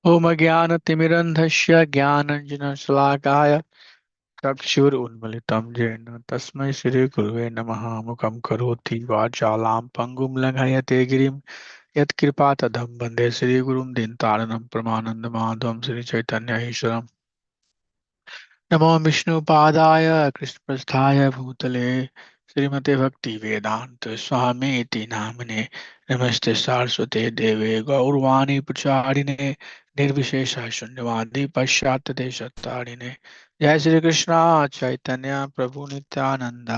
ओम अज्ञानतिमिरन्धस्य ज्ञानाञ्जनशलाकाय चक्षुरुन्मिलितं येन तस्मै श्रीगुरुवे नमः। मुखं करोति वाचालां पङ्गुं लङ्घयते गिरिं यत्कृपातथं वन्दे श्रीगुरुं दीनतारिणं परमानन्दमाधवं श्रीचैतन्यईश्वरम्। नमो विष्णुपादाय कृष्णप्रस्थाय भूतले श्रीमते भक्तिवेदान्त स्वामीति नामिने नमस्ते सारस्वते देवे गौरवाणी प्रचारिणे निर्विशेष शून्यवादी पाश्चात्य देशतारिणे। जय श्री कृष्णा चैतन्य प्रभु नित्यानंद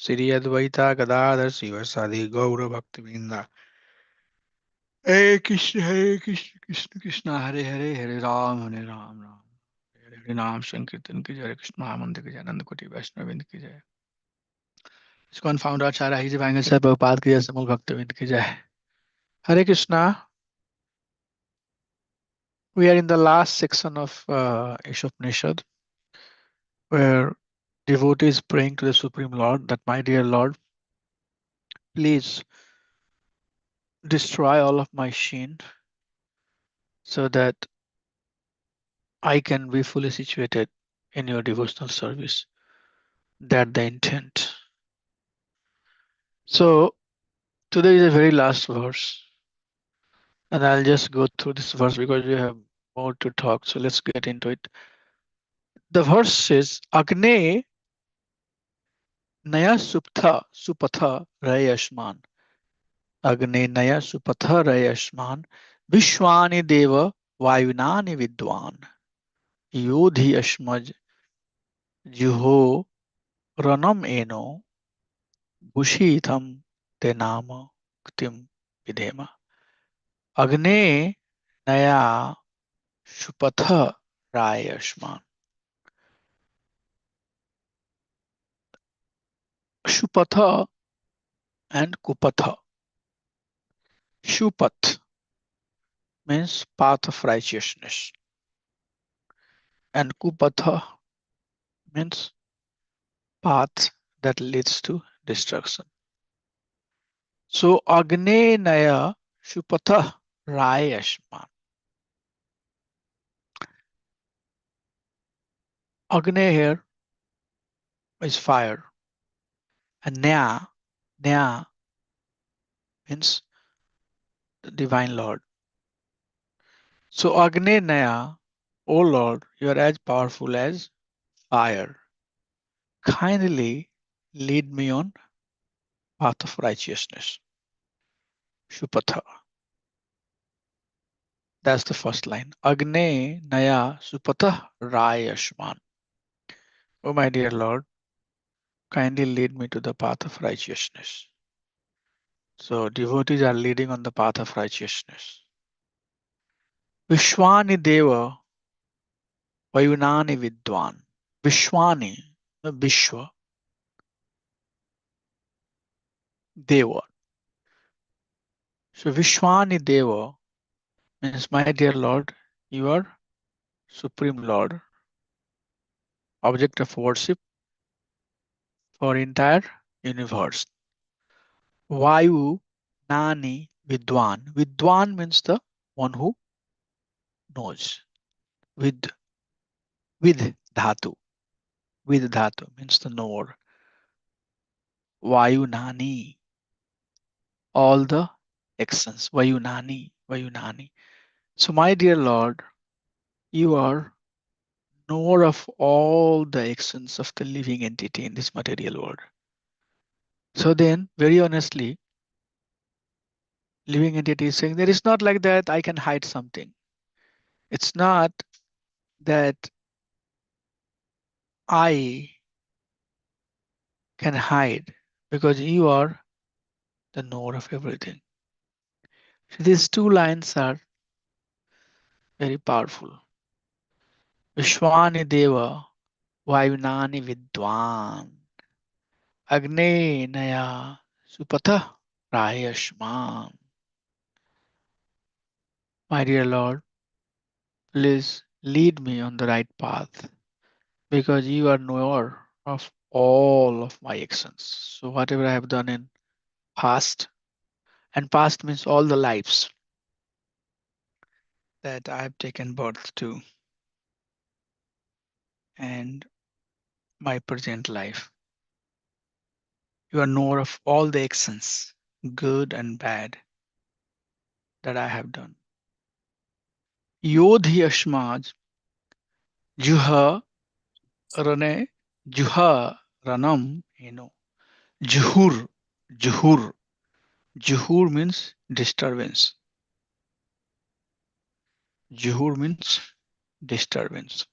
श्री अद्वैता गदाधर शिवसादि गौर भक्तवृंदा। हरे कृष्ण कृष्ण कृष्ण हरे हरे, हरे राम राम हरे नाम संकीर्तन की जय। हरे कृष्ण महामंत्र की जय। आनंद कोटि वैष्णविंद की जय। इस्कॉन फाउंडर आचार्य हिज भांगे साहब प्रभुपाद की जय। समूल भक्तविंद की जय। हरे Krishna. We are in the last section of Isopanisad, where devotees praying to the Supreme Lord that, my dear Lord, please destroy all of my sin so that I can be fully situated in your devotional service. That the intent. So today is the very last verse, and I'll just go through this verse because we have more to talk. So let's get into it. The verse says, Agne Naya Supatha Rayashman. Agne Naya Supatha Rayashman. Vishwani Deva Vayunani Vidwan. Yodhi Ashmaj Juho Ranam Eno Bushitham Tenama Ktim Videma. Agne Naya Supatha Rayashman. Shupatha and Kupatha. Shupat means path of righteousness, and Kupatha means path that leads to destruction. So Agnenaya Shupatha Rayashman. Agne here is fire, and Nya means the divine Lord. So Agnenaya, O Lord, you are as powerful as fire. Kindly lead me on path of righteousness. Shupatha. That's the first line. Agne Naya Supatha Rayashman. Oh my dear Lord, kindly lead me to the path of righteousness. So devotees are leading on the path of righteousness. Vishwani Deva Vayunani Vidwan. Vishwani, Vishwa, Deva. So Vishwani Deva means, my dear Lord, you are Supreme Lord, object of worship for entire universe. Vayu Nani Vidwan. Vidwan means the one who knows. With with dhatu. With dhatu means the knower. Vayunani. All the actions. Vayunani. Vayunani. So my dear Lord, you are knower of all the actions of the living entity in this material world. So then, very honestly, living entity is saying there is not like that I can hide something. It's not that I can hide because you are the knower of everything. So these two lines are very powerful. Vishwani Deva Vayunani Vidwan Agne Naya Supatha Rayashman. My dear Lord, please lead me on the right path because you are knower of all of my actions. So whatever I have done in past, and past means all the lives, that I have taken birth to and my present life. You are knower of all the actions, good and bad, that I have done. Yodhi Ashmaj, Juha Rane, Juha Ranam, Juhur, Juhur. Juhur means disturbance. Juhur means disturbance.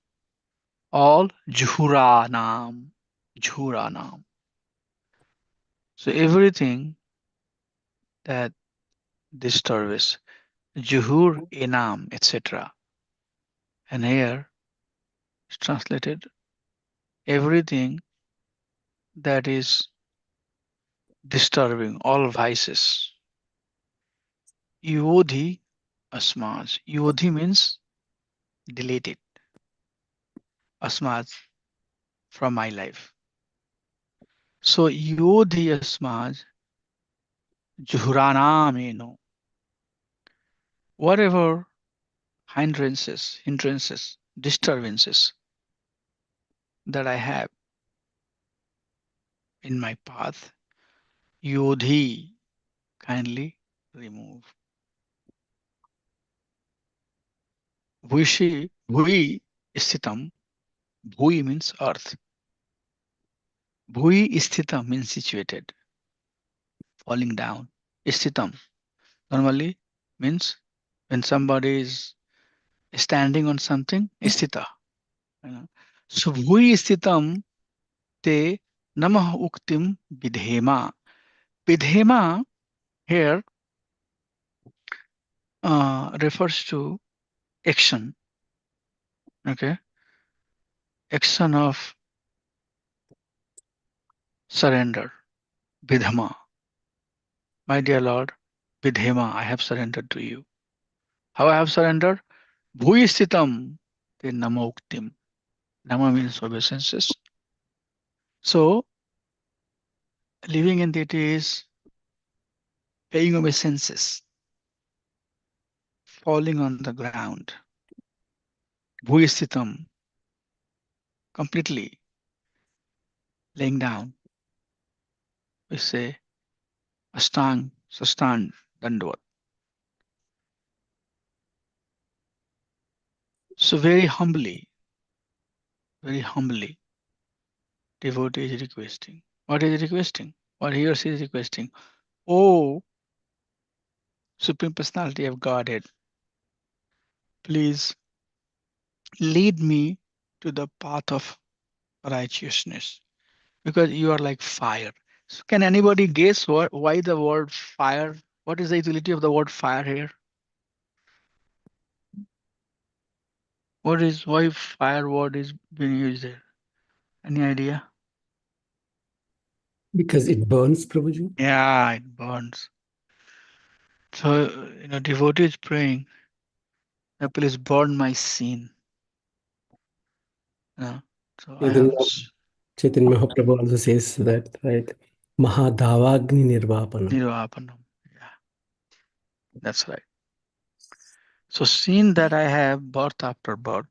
All Juhuranam, Juhuranam. So everything that disturbs, Juhur Inam, etc. And here it's translated everything that is disturbing, all vices. Yodhi Asmaj. Yodhi means deleted. Asmaj from my life. So Yodhi Asmaj Juhuranam, whatever hindrances, disturbances that I have in my path, Yodhi kindly remove. Bhui Sthitam. Bhui means earth. Bhui Sthitam means situated, falling down. Sthitam normally means when somebody is standing on something, Sthita. you know. So Bhui Sthitam te namah uktim vidhema. Vidhema here refers to action, okay? Action of surrender, vidhama. My dear Lord, vidhema, I have surrendered to you. How I have surrendered? Bhui sthitam te nama uktim. Nama means obeisances. So living in it is paying obeisances, falling on the ground. Bhui sthitam, completely laying down. We say astang, sastan, dandvat. So very humbly, devotee is requesting. What is he requesting? What he or she is requesting? Oh, Supreme Personality of Godhead, please lead me to the path of righteousness because you are like fire. So can anybody guess why the word fire? What is the utility of the word fire here? What is why fire word is being used there? Any idea? Because it burns, Prabhuji. Yeah, it burns. So devotee is praying, please burn my sin. Yeah. So I have Chaitanya, Chaitanya Mahaprabhu also says that, right? Mahadavagni Nirvapanam. Nirvapanam. Yeah, that's right. So seeing that I have birth after birth,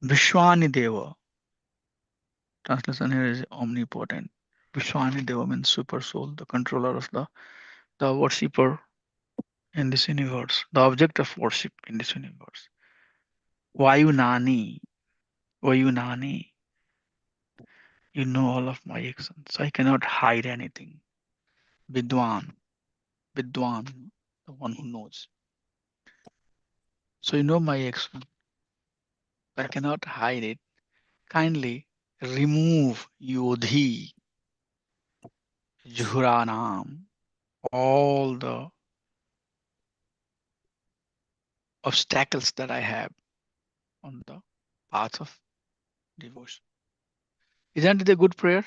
Vishwani Deva, translation here is omnipotent. Vishwani Deva means super soul, the controller of the worshipper in this universe, the object of worship in this universe. Vayunani, Vayunani, you know all of my actions. I cannot hide anything. Vidwan, Vidwan, the one who knows. So you know my action. I cannot hide it. Kindly remove Yodhi, Juhuranam, all the obstacles that I have on the path of devotion. Isn't it a good prayer?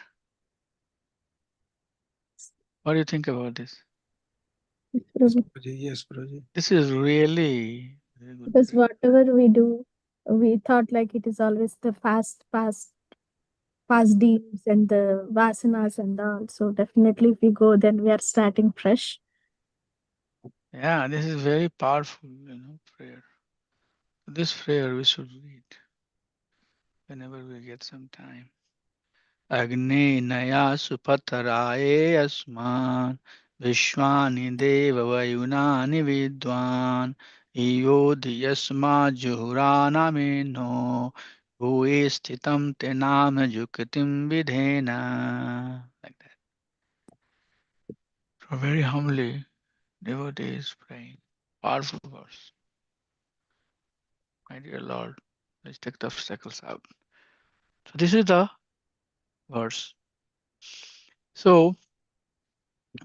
What do you think about this? Yes, Prabhu. Prabhuji. Yes, Prabhuji. This is really very good Because prayer. whatever we do, we thought like it is always the past deeds and the vasanas and all. So definitely, if we go, then we are starting fresh. Yeah, this is very powerful, prayer. This prayer we should read whenever we get some time. Agni Naya Supataraye Asman Vishwani Deva Vayunani Vidwan Iyo Diyasma Juhurana Meno Bhuye Stitam Tenam Jukatim Vidhena. Like that. So very humbly, devotees praying. Powerful verse. My dear Lord, let's take the obstacles out. So this is the verse. So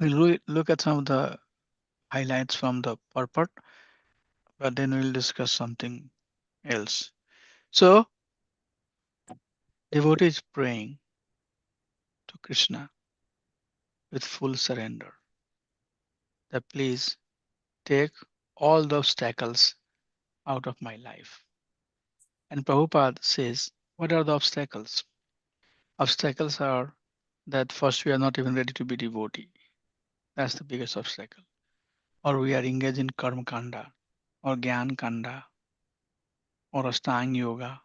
we'll look at some of the highlights from the purport, but then we'll discuss something else. So devotee is praying to Krishna with full surrender that please take all the obstacles out of my life. And Prabhupada says, what are the obstacles? Obstacles are that first we are not even ready to be devotee. That's the biggest obstacle. Or we are engaged in karma kanda or gyan kanda or Ashtanga yoga.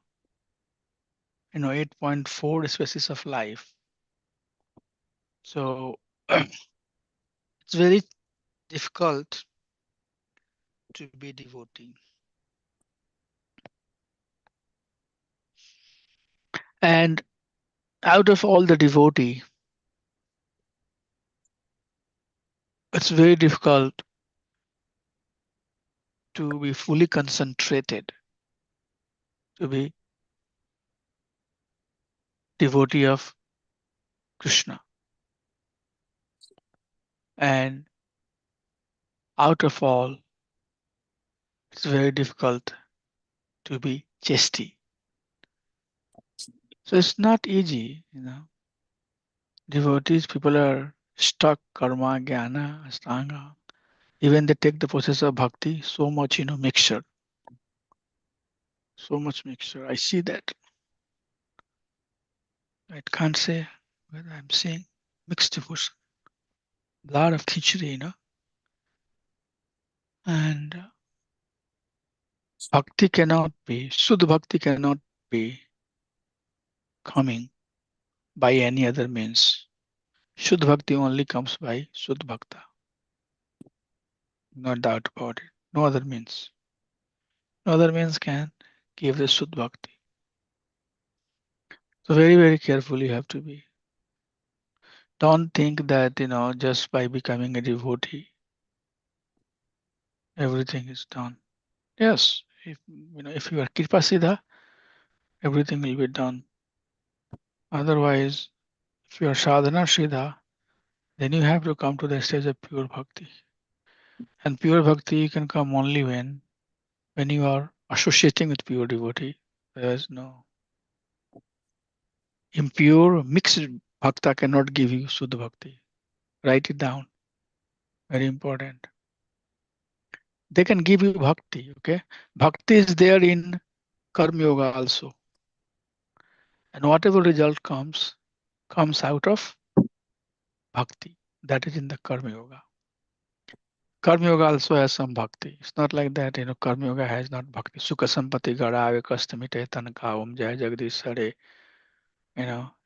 8.4 species of life. So it's very difficult to be devotee. And out of all the devotee, it's very difficult to be fully concentrated, to be devotee of Krishna. And out of all, it's very difficult to be chesty. So it's not easy. Devotees, people are stuck karma, jnana, astanga. Even they take the process of bhakti, so much, mixture. So much mixture. I see that. I can't say whether I'm seeing mixed devotion. Lot of khichdi. And bhakti cannot be, Shuddha bhakti cannot be coming by any other means. Shuddha bhakti only comes by Shuddha bhakta. No doubt about it. No other means. No other means can give the Shuddha bhakti. So very, very careful you have to be. Don't think that, just by becoming a devotee, everything is done. Yes, if you are Kripa Siddha, everything will be done. Otherwise, if you are Sadhana Siddha, then you have to come to the stage of pure bhakti. And pure bhakti you can come only when you are associating with pure devotee. There is no impure mixed bhakta cannot give you Suddha bhakti. Write it down. Very important. They can give you bhakti, okay? Bhakti is there in Karma Yoga also. And whatever result comes out of bhakti. That is in the Karma Yoga. Karma Yoga also has some bhakti. It's not like that, Karma Yoga has not bhakti. Sukha Sampati Gada Kastamite Tanaka Om Jai Jagdish Hare.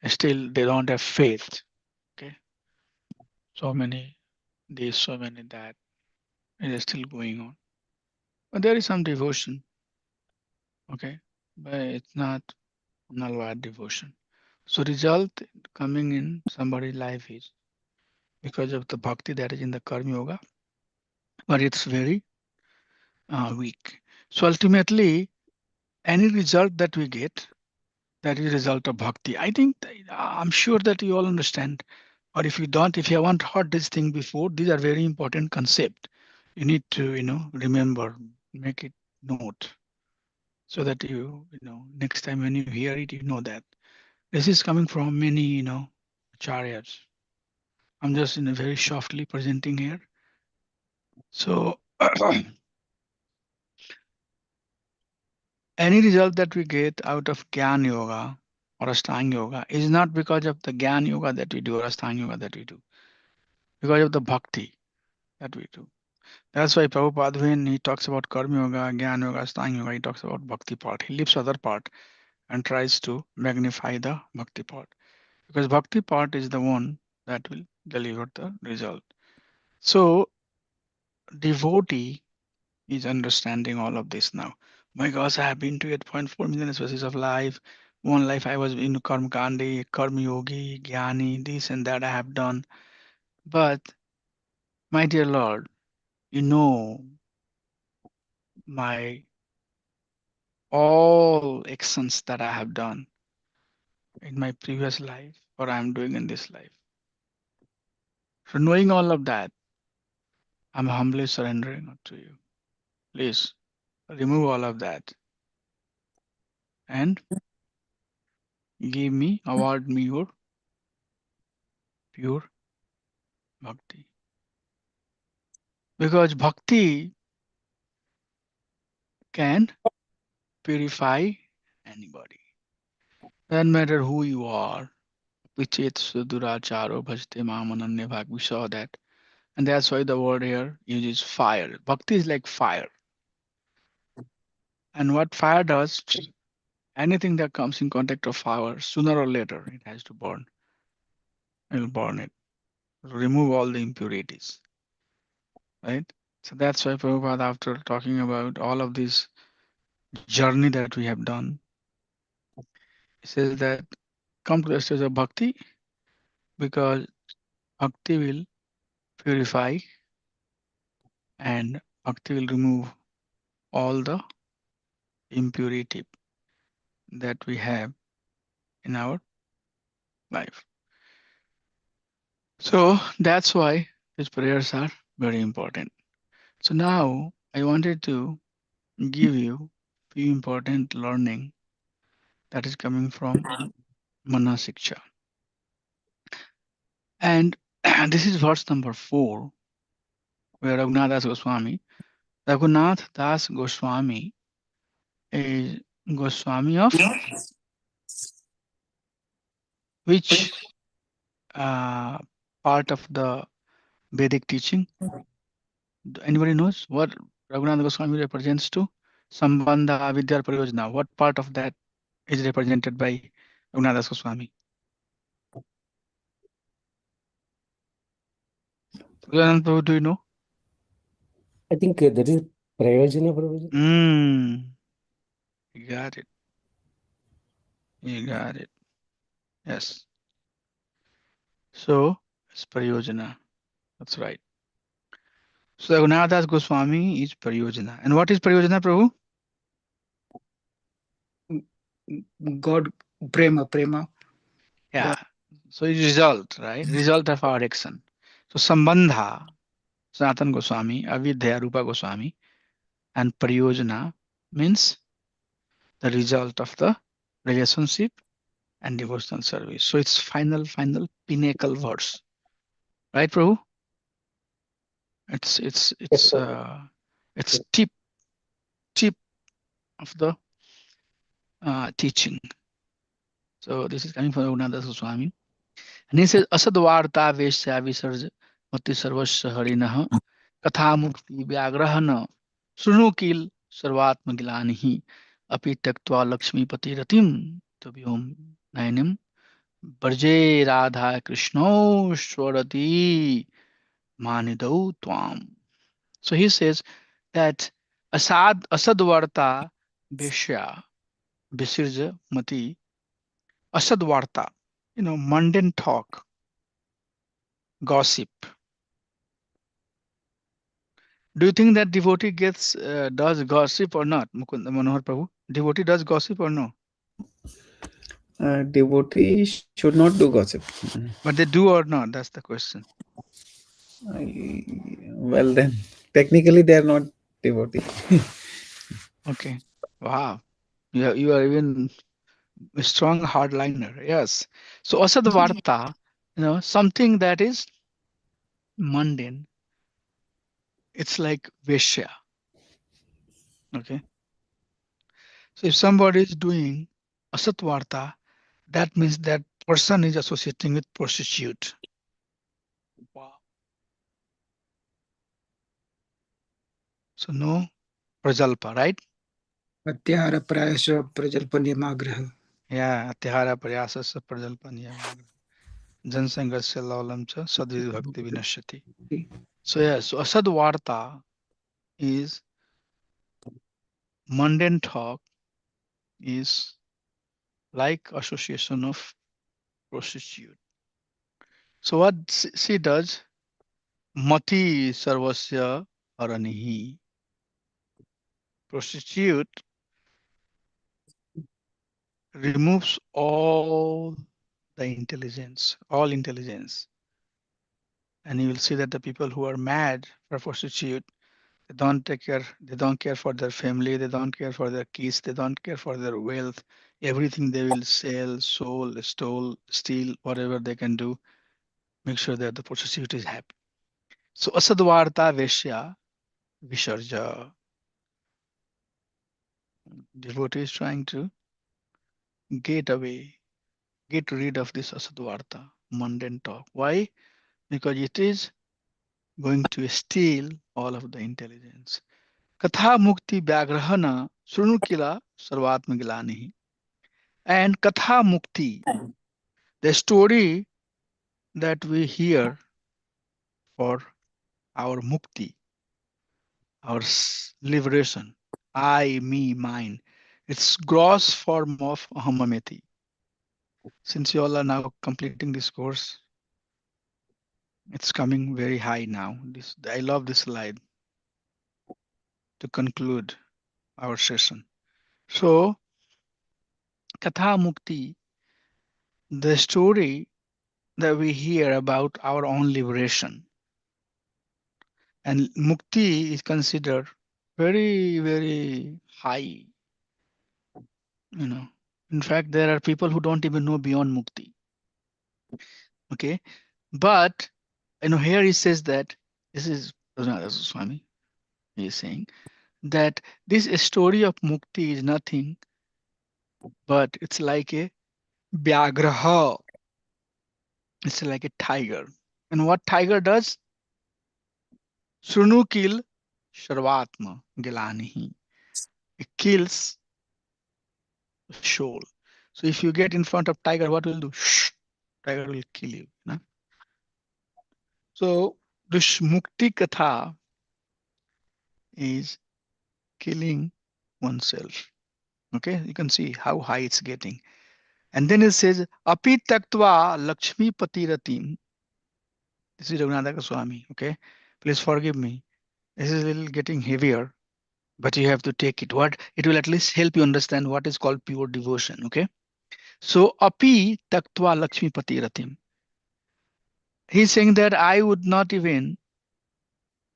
Still they don't have faith. Okay. So many this, so many that. It is still going on. But there is some devotion. Okay. But it's not Nalwad devotion. So result coming in somebody's life is because of the bhakti that is in the Karma Yoga, but it's very weak. So ultimately, any result that we get, that is a result of bhakti. I think I'm sure that you all understand. Or if you don't, if you haven't heard this thing before, these are very important concept. You need to, remember, make it note, so that next time when you hear it, you know that this is coming from many, acharyas. I'm just very softly presenting here. So any result that we get out of Gyan Yoga or Ashtanga Yoga is not because of the Gyan Yoga that we do or Ashtanga Yoga that we do, because of the bhakti that we do. That's why Prabhupada, when he talks about Karma Yoga, Jnana Yoga, Ashtanga Yoga, he talks about Bhakti part. He leaves other part and tries to magnify the Bhakti part. Because Bhakti part is the one that will deliver the result. So, devotee is understanding all of this now. My gosh, I have been to 8.4 million species of life. One life I was in Karma Kandi, Karma Yogi, Jnani, this and that I have done. But, my dear Lord, you know my all actions that I have done in my previous life or I'm doing in this life. So knowing all of that, I'm humbly surrendering to you. Please remove all of that and give me, award me your pure bhakti. Because bhakti can purify anybody. Doesn't matter who you are. Vichet suduracharo bhajte mamananya bhag. We saw that. And that's why the word here uses fire. Bhakti is like fire. And what fire does, anything that comes in contact of fire, sooner or later, it has to burn. It will burn it. Remove all the impurities. Right? So that's why Prabhupada, after talking about all of this journey that we have done, he says that come to the stage of bhakti because bhakti will purify and bhakti will remove all the impurity that we have in our life. So that's why these prayers are very important. So now I wanted to give you few important learning that is coming from Manasiksha. And this is verse number 4, where Raghunath Das Goswami is Goswami of which uh, part of the Vedic teaching? Anybody knows what Raghunath Goswami represents to? Sambandha Vidya Pariyojana. What part of that is represented by Raghunath Das Goswami? Raghunath Prabhu, do you know? I think that is Prayojana, Prabhuji. You got it. You got it. Yes. So it's Pariyojana. That's right. So Raghunath Das Goswami is Pariyojana. And what is Pariyojana, Prabhu? God, prema. Yeah. So it's result, right? Result of our action. So Sambandha, Sanatan Goswami, Avidya Rupa Goswami, and Pariyojana means the result of the relationship and devotional service. So it's final pinnacle verse. Right, Prabhu? It's it's Yes, it's sir. uh it's tip of the teaching. So this is coming from Raghunath Goswami. And he says, Asadvarta Vesya Visarj Mati Sarvasya Harinah Katha Mukti Vyagrahana Srunukil Sarvatmagilanihi Api Taktva Lakshmi Pati Ratim Tabhyom Nayanim Barje Radha Krishno Swarati Manidau Tvam. So he says that Asadvarta Vesya Visirja Mati Asadvarta, mundane talk, gossip. Do you think that devotee does gossip or not, Mukund Manohar Prabhu? Devotee does gossip or no? Devotee should not do gossip. But they do or not? That's the question. Well, then, technically, they are not devotee. Okay. Wow. You are even a strong hardliner. Yes. So Asadvarta, something that is mundane. It's like Veshya. Okay. So if somebody is doing Asatvarta, that means that person is associating with prostitute. Wow. So no prajalpa, right? Atyahara prayasya prajalpanyamagraha. Yeah, atyahara prayasasya prajalpa niyamam. Jansangasya laulam cha sadvid bhakti vinashyati. So yeah, so asad varta is mundane talk is like association of prostitute. So what she does, mati sarvasya haranihi. Prostitute removes all intelligence. And you will see that the people who are mad for prostitute, they don't care for their family, they don't care for their kids, they don't care for their wealth. Everything they will sell, sold, stole, steal, whatever they can do, make sure that the prostitute is happy. So asadvarta veshya visharja. Devotee is trying to get away, get rid of this asadvarta, mundane talk. Why? Because it is going to steal all of the intelligence. Katha mukti vyagrahana srunukila sarvatma gilanihi. And Katha Mukti, the story that we hear for our mukti, our liberation, I, me, mine, it's gross form of Ahamameti. Since you all are now completing this course, it's coming very high now. I love this slide to conclude our session. So, Katha Mukti, the story that we hear about our own liberation. And Mukti is considered very, very high. You know, in fact, there are people who don't even know beyond Mukti. Okay, but here he says that this is Raghunath Swami. He is saying that this story of Mukti is nothing but it's like a Vyagraha. It's like a tiger. And what tiger does? Srunukil Sharvatma Gilanihi. It kills the soul. So if you get in front of tiger, what will do? Shh, tiger will kill you. So this Mukti Katha is killing oneself. Okay, you can see how high it's getting. And then it says, Api Taktva Lakshmi Patiratim. This is Raghunatha Swami. Okay, please forgive me. This is a little getting heavier, but you have to take it. What it will at least help you understand what is called pure devotion. Okay, so Api Taktva Lakshmi Patiratim. He's saying that I would not even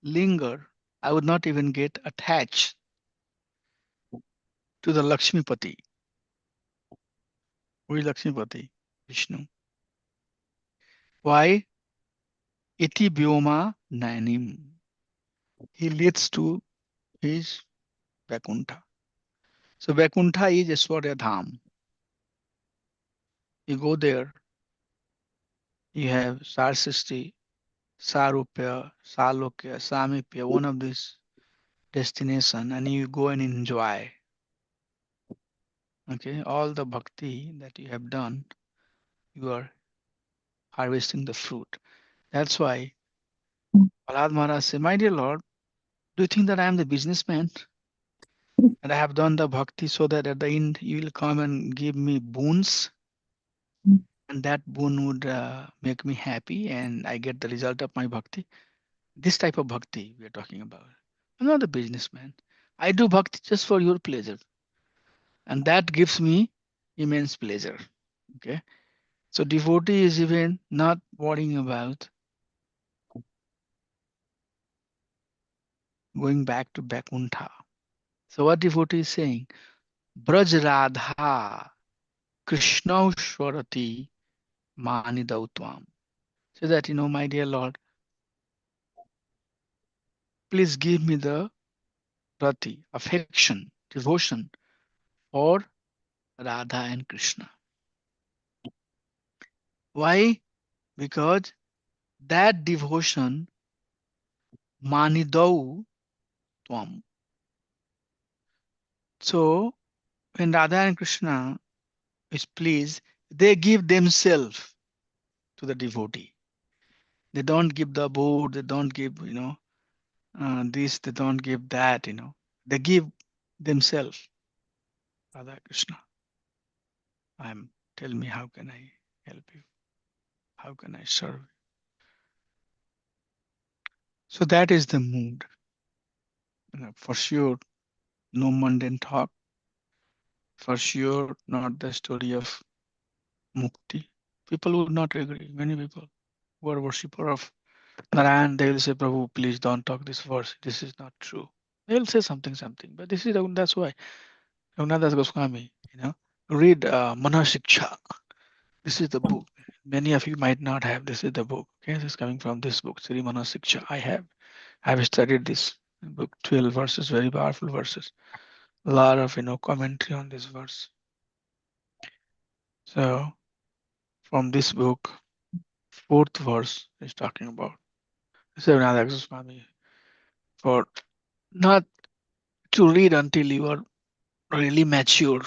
linger, I would not even get attached to the Lakshmipati. Who is Lakshmipati? Vishnu. Why? Iti Vyoma Nayanim. He leads to his Vaikuntha. So Vaikuntha is Aishwarya Dham. You go there, you have Sarsisti, Sarupya, Salokya, Samipya, one of these destination, and you go and enjoy. Okay, all the bhakti that you have done, you are harvesting the fruit. That's why Prahlad Maharaj said, My dear Lord, do you think that I am the businessman and I have done the bhakti so that at the end you will come and give me boons and that boon would make me happy and I get the result of my bhakti? This type of bhakti we are talking about. I'm not a businessman. I do bhakti just for your pleasure and that gives me immense pleasure. Okay. So devotee is even not worrying about going back to Vaikuntha. So what devotee is saying? Braj Radha Krishna Swarati Manidautam. So that, my dear Lord, please give me the rati, affection, devotion for Radha and Krishna. Why? Because that devotion, Manidau Tvam. So when Radha and Krishna is pleased, they give themselves to the devotee. They don't give the board, they don't give, this, they don't give that, They give themselves. Radha Krishna, tell me how can I help you? How can I serve you? So that is the mood. For sure, no mundane talk. For sure, not the story of mukti. People would not agree. Many people who are worshipper of Narayan, they will say, Prabhu, please don't talk this verse. This is not true. They will say something. But that's why Raghunath Goswami, read Manasiksha. This is the book. Many of you might not have. This is the book. Okay, this is coming from this book, Sri Manasiksha. I have studied this book, 12 verses, very powerful verses. A lot of commentary on this verse. So from this book, fourth verse is talking about Raghunath Goswami for not to read until you are really mature.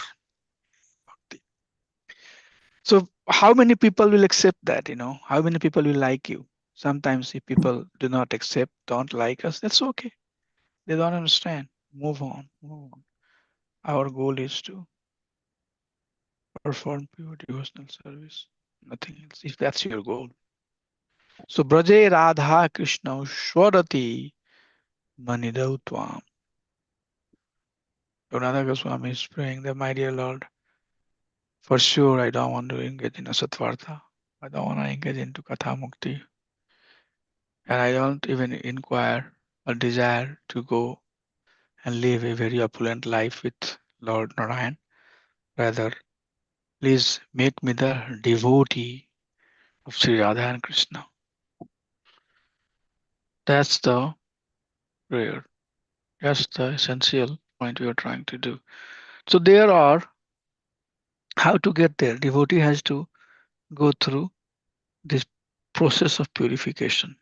So how many people will accept that? How many people will like you? Sometimes if people do not accept, don't like us, that's okay. They don't understand. Move on. Move on. Our goal is to perform pure devotional service. Nothing else. If that's your goal. So Braje Radha Krishna Shwarati Manidau Tvam. Radha Goswami is praying that, my dear Lord, for sure I don't want to engage in Asatvartha. I don't want to engage into Katha Mukti. And I don't even inquire or desire to go and live a very opulent life with Lord Narayan. Rather, please make me the devotee of Sri Radha and Krishna. That's the prayer. That's the essential point we are trying to do. So there are how to get there. Devotee has to go through this process of purification.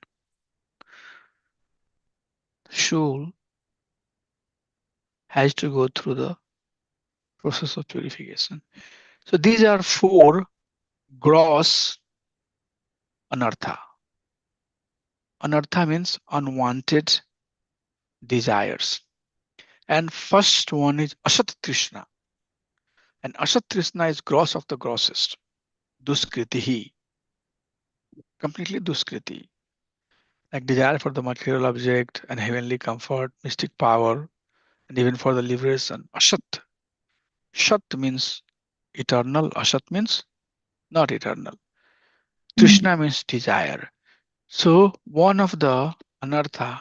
Soul has to go through the process of purification. So these are four gross anartha. Anartha means unwanted desires. And first one is Asat Trishna. And Asat Trishna is gross of the grossest. Duskritihi. Completely Duskriti. Like desire for the material object and heavenly comfort, mystic power, and even for the liberation. Asat. Shat means eternal. Asat means not eternal. Trishna means desire. So one of the anartha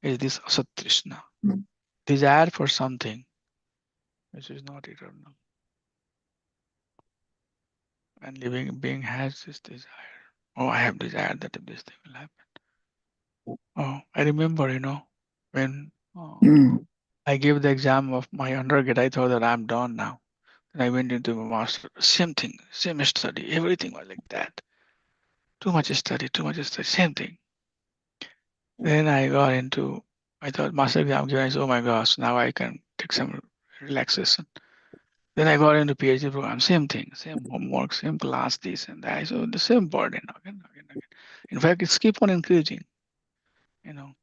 is this Asat Trishna. Desire for something which is not eternal. And living being has this desire. Oh, I have desired that this thing will happen. Oh, I remember, when I gave the exam of my undergrad, I thought that I'm done now. Then I went into my master, same thing, same study, everything was like that. Too much study, same thing. Then I thought master exam given, I said, oh my gosh, now I can take some relaxation. Then I got into PhD program, same thing, same homework, same class, this and that. So the same burden again. In fact, it's keep on increasing, you know.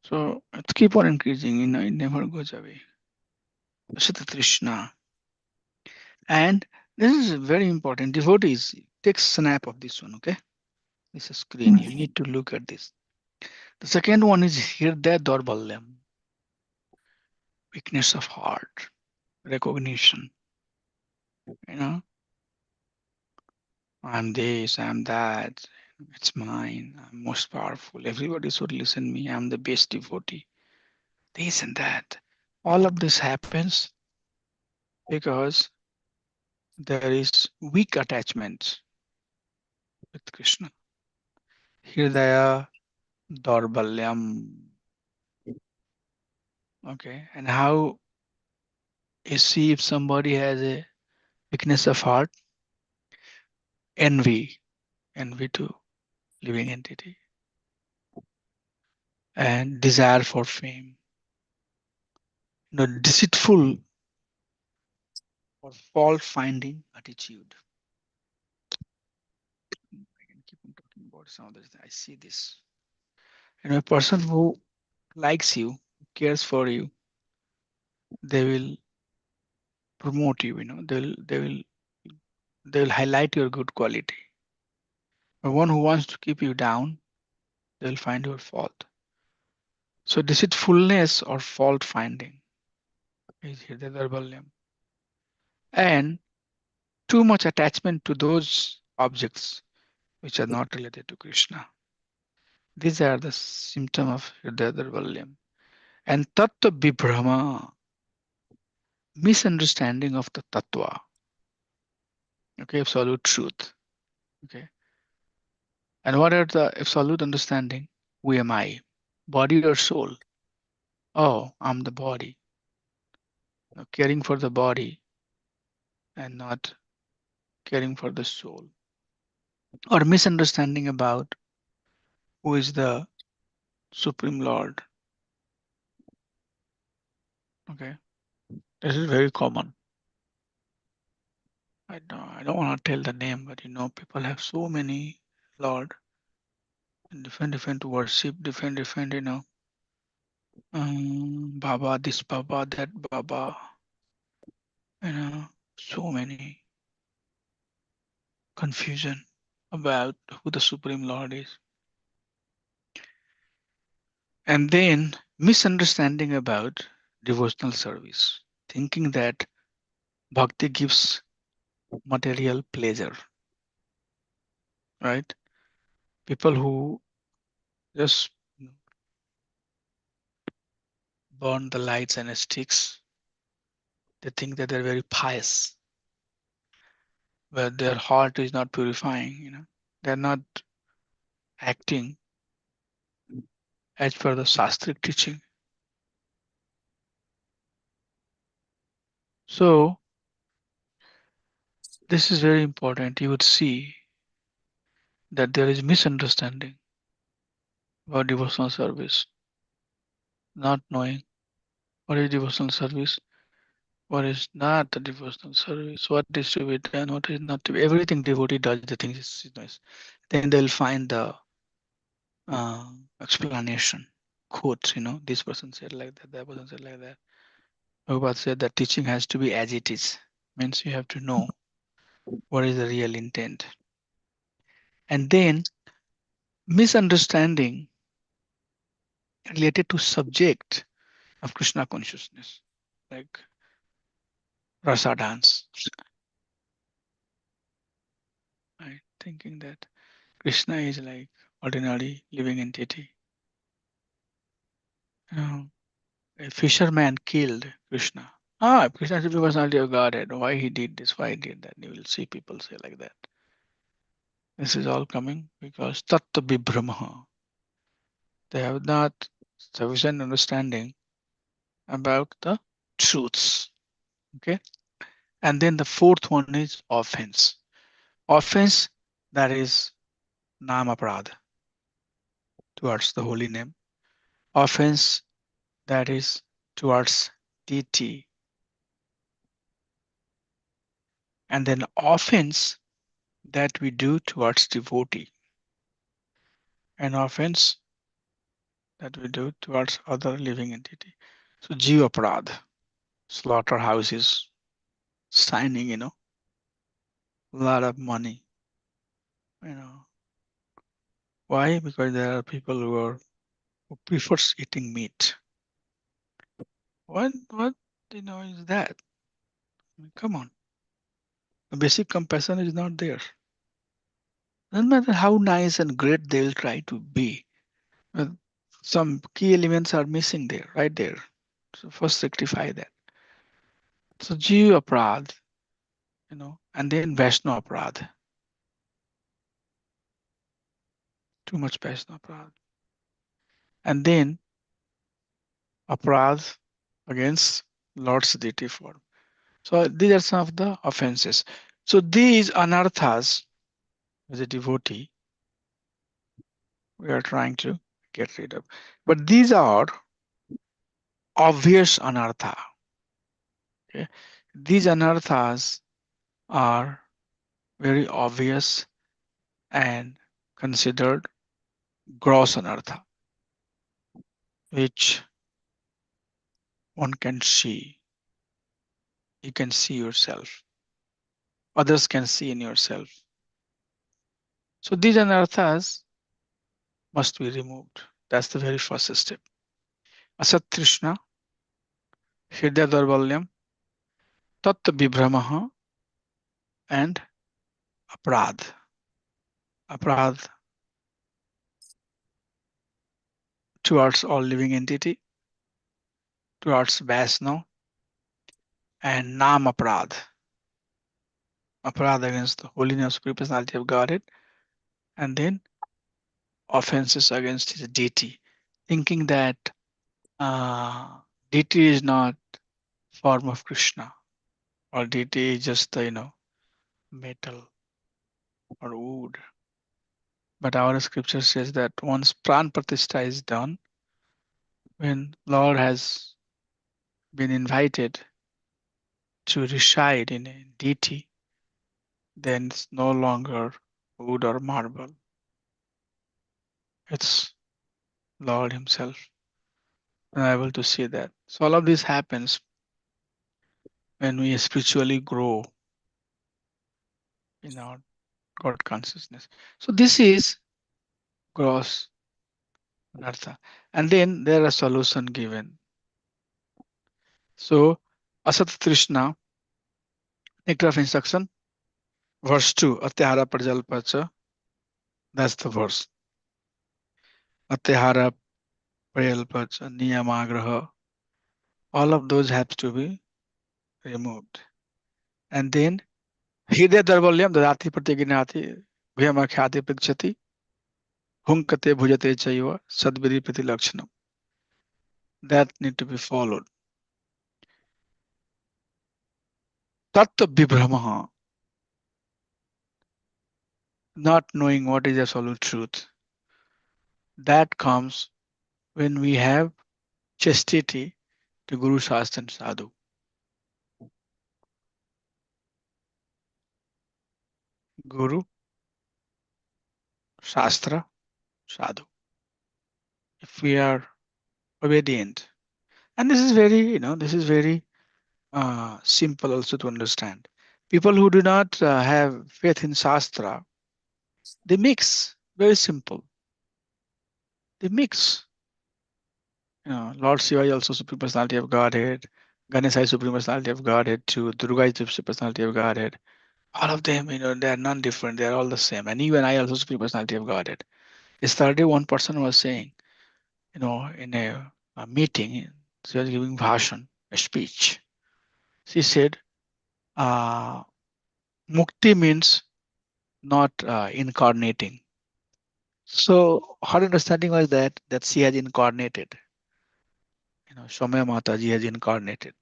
So it's keep on increasing, it never goes away. Sata Trishna. And this is very important. Devotees, take snap of this one, okay? This is screen. You need to look at this. The second one is Hirday Dorbalyam, weakness of heart, recognition. You know, I'm this, I'm that. It's mine. I'm most powerful. Everybody should listen to me. I'm the best devotee. This and that. All of this happens because there is weak attachment with Krishna. Hirdaya Dorbalyam. Okay. And how you see if somebody has a weakness of heart? Envy. Envy to living entity. And desire for fame. deceitful or fault-finding attitude. I can keep on talking about some of this. I see this. A person who likes you, cares for you, they will promote you. They will highlight your good quality. But one who wants to keep you down, they will find your fault. So deceitfulness or fault finding is here the Darbalyam. And too much attachment to those objects which are not related to Krishna. These are the symptom of Hridaya Darbalyam. And Tattva Vibhrama, misunderstanding of the Tattva, okay, absolute truth. Okay. And what are the absolute understanding? Who am I? Body or soul? Oh, I'm the body. Now, caring for the body and not caring for the soul. Or misunderstanding about who is the Supreme Lord. Okay. This is very common. I don't want to tell the name, but people have so many Lord and different worship, different, Baba, this Baba, that Baba, so many confusion about who the Supreme Lord is. And then misunderstanding about devotional service, thinking that bhakti gives material pleasure, right? People who just burn the lights and sticks, they think that they're very pious, but their heart is not purifying. They're not acting as per the Shastric teaching. So this is very important. You would see that there is misunderstanding about devotional service, not knowing what is devotional service, what is not the devotional service, what is to be done, what is not to be. Everything devotee does, the things is nice. Then they'll find the explanation, quotes, this person said like that person said like that. Prabhupada said that teaching has to be as it is, means you have to know what is the real intent. And then misunderstanding related to subject of Krishna consciousness, like rasa dance, right? Thinking that Krishna is like ordinary living entity. A fisherman killed Krishna. Krishna is the personality of Godhead. Why he did this? Why he did that? You will see people say like that. This is all coming because Tattva Vibhramaha. They have not sufficient understanding about the truths. Okay. And then the fourth one is offense. Offense, that is Nama Prad towards the holy name. Offense, that is towards deity. And then offense that we do towards devotee. And offense that we do towards other living entity. So Jiva Prad, slaughterhouses, signing, a lot of money. Why? Because there are people who prefers eating meat. What is that? Come on. The basic compassion is not there. No matter how nice and great they'll try to be, uh, some key elements are missing there, right there. So first rectify that. So Jiva Prad, and then Vaishno Prad. Too much Vaishno Prad. And then Aprad against Lord's deity form. So these are some of the offenses. So these anarthas, as a devotee, we are trying to get rid of. But these are obvious anartha. Okay? These anarthas are very obvious and considered gross anartha, which one can see. You can see yourself. Others can see in yourself. So these anarthas must be removed. That's the very first step. Asat Trishna, Hridaya Darbalyam, Tat Vibhramaha, and Aprad. Aprad towards all living entity, towards Vaisno, and Nam Aprad. Aprad against the holiness, supreme personality of Godhead, and then offenses against his deity, thinking that uh, deity is not form of Krishna, or deity is just the metal or wood. But our scripture says that once pran pratishtha is done, when Lord has been invited to reside in a deity, then it's no longer wood or marble. It's Lord Himself. And I'm able to see that. So all of this happens when we spiritually grow in our God consciousness. So this is gross anartha. And then there are solution given. So Asat Trishna, nectar of instruction, verse 2, Atyahara Prajalpacha, that's the verse. Atyahara Prajalpacha, Niyamagraha, all of those have to be removed. And then Hridaya Darbalyam, Dadati Pratiginati, Bhyamakhyati Prikshati, Hunkate Bhujate Chaiva, Sadviri Priti Lakshanam. That need to be followed. Tattva Vibhramaha, not knowing what is absolute truth. That comes when we have chastity to Guru Shastra and Sadhu. Guru, Shastra, Sadhu. If we are obedient, and this is very, this is very simple also to understand. People who do not have faith in Shastra, they mix. Very simple. They mix. Lord Shiva is also Supreme Personality of Godhead. Ganesha is Supreme Personality of Godhead too. Durga is the Supreme Personality of Godhead. All of them, they are none different. They are all the same. And even I also Supreme Personality of Godhead. Yesterday, one person was saying, in a meeting, she was giving bhashan, a speech. She said, uh, Mukti means not incarnating. So her understanding was that she has incarnated. Somaya Mataji has incarnated.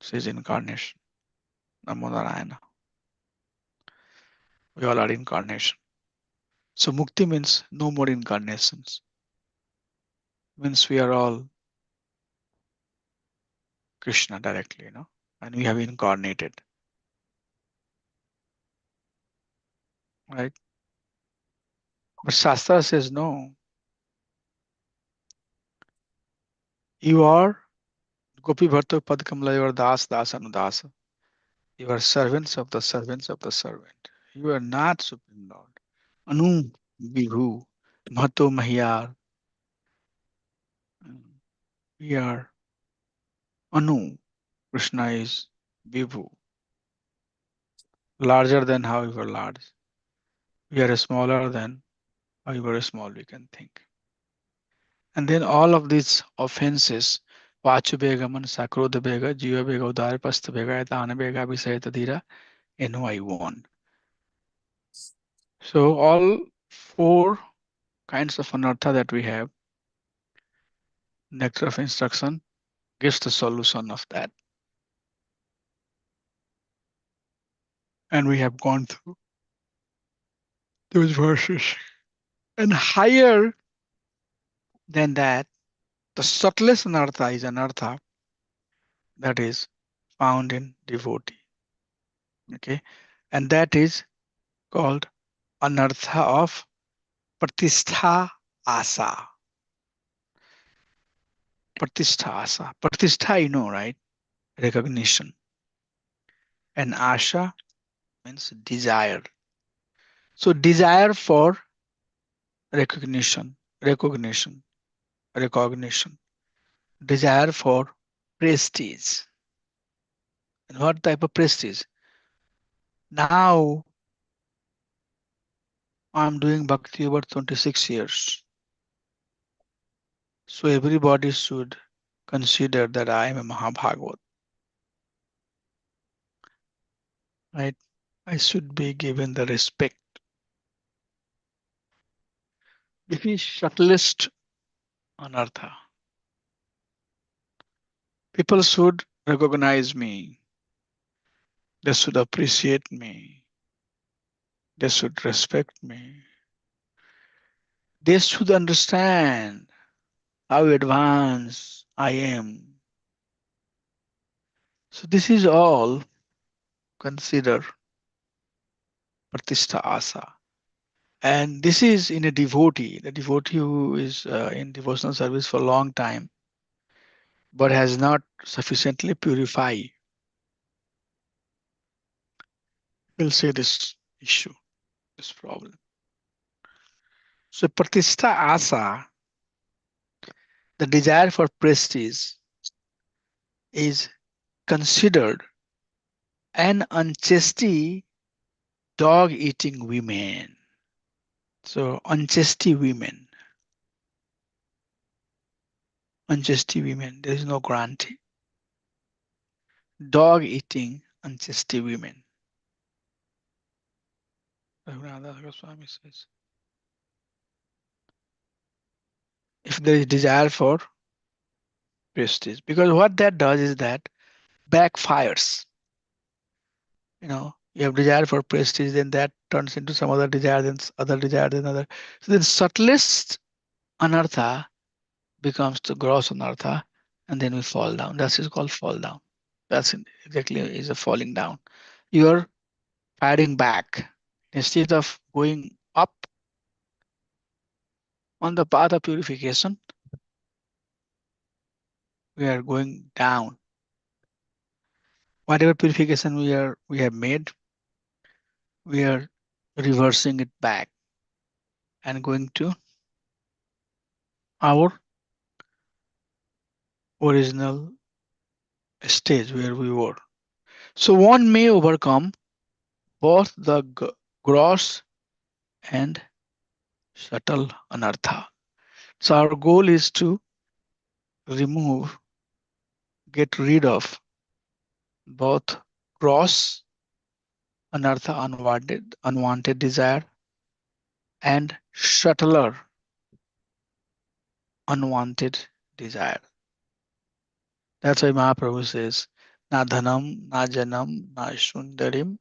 She is incarnation. Namo Narayana. We all are incarnation. So Mukti means no more incarnations. Means we are all Krishna directly, and we have incarnated. Right? But Shastra says no. You are Gopi Bharta Pad Kamala, you are Das, Das, Anudas. You are servants of the servants of the servant. You are not Supreme Lord. Anu Vibhu, Mahato Mahyar. We are Anu. Krishna is Vibhu. Larger than however large. We are smaller than however small we can think. And then all of these offenses, Vachu Begaman, Sakrodha Bega, Jiva Bega, Udar Pasta Bega, Dana Bega, Visayata Dira, NY1. So all four kinds of anartha that we have, nectar of instruction gives the solution of that. And we have gone through those verses. And higher than that, The subtlest anartha is anartha that is found in devotee. Okay, and that is called anartha of pratishtha asa. Pratishtha asa. Pratishtha, you know, right? Recognition. And asha means desire. So desire for recognition, recognition, recognition. Desire for prestige. And what type of prestige? Now I'm doing bhakti over 26 years. So everybody should consider that I am a Mahabhagavat, right? I should be given the respect. This is subtlest anartha. People should recognize me. They should appreciate me. They should respect me. They should understand how advanced I am. So this is all consider Pratishtha Asa. And this is in a devotee, the devotee who is in devotional service for a long time, but has not sufficiently purified. We'll say this issue, this problem. So Pratishtha Asa, the desire for prestige, is considered an unchastity dog-eating women. So unchastity women, there is no guarantee. Dog-eating unchastity women. Raghunath Goswami says, if there is desire for prestige, because what that does is that backfires. You have desire for prestige, then that turns into some other desire, then other desire, then other. So the subtlest anartha becomes the gross anartha, and then we fall down. That is called fall down. That's exactly is a falling down. You are firing back. Instead of going up on the path of purification, we are going down. Whatever purification we have made, we are reversing it back and going to our original stage where we were. So one may overcome both the gross and subtle anartha. So our goal is to remove, get rid of both gross anartha, unwanted desire, and subtler unwanted desire. That's why Mahaprabhu says, Na dhanam, na janam, na sundarim,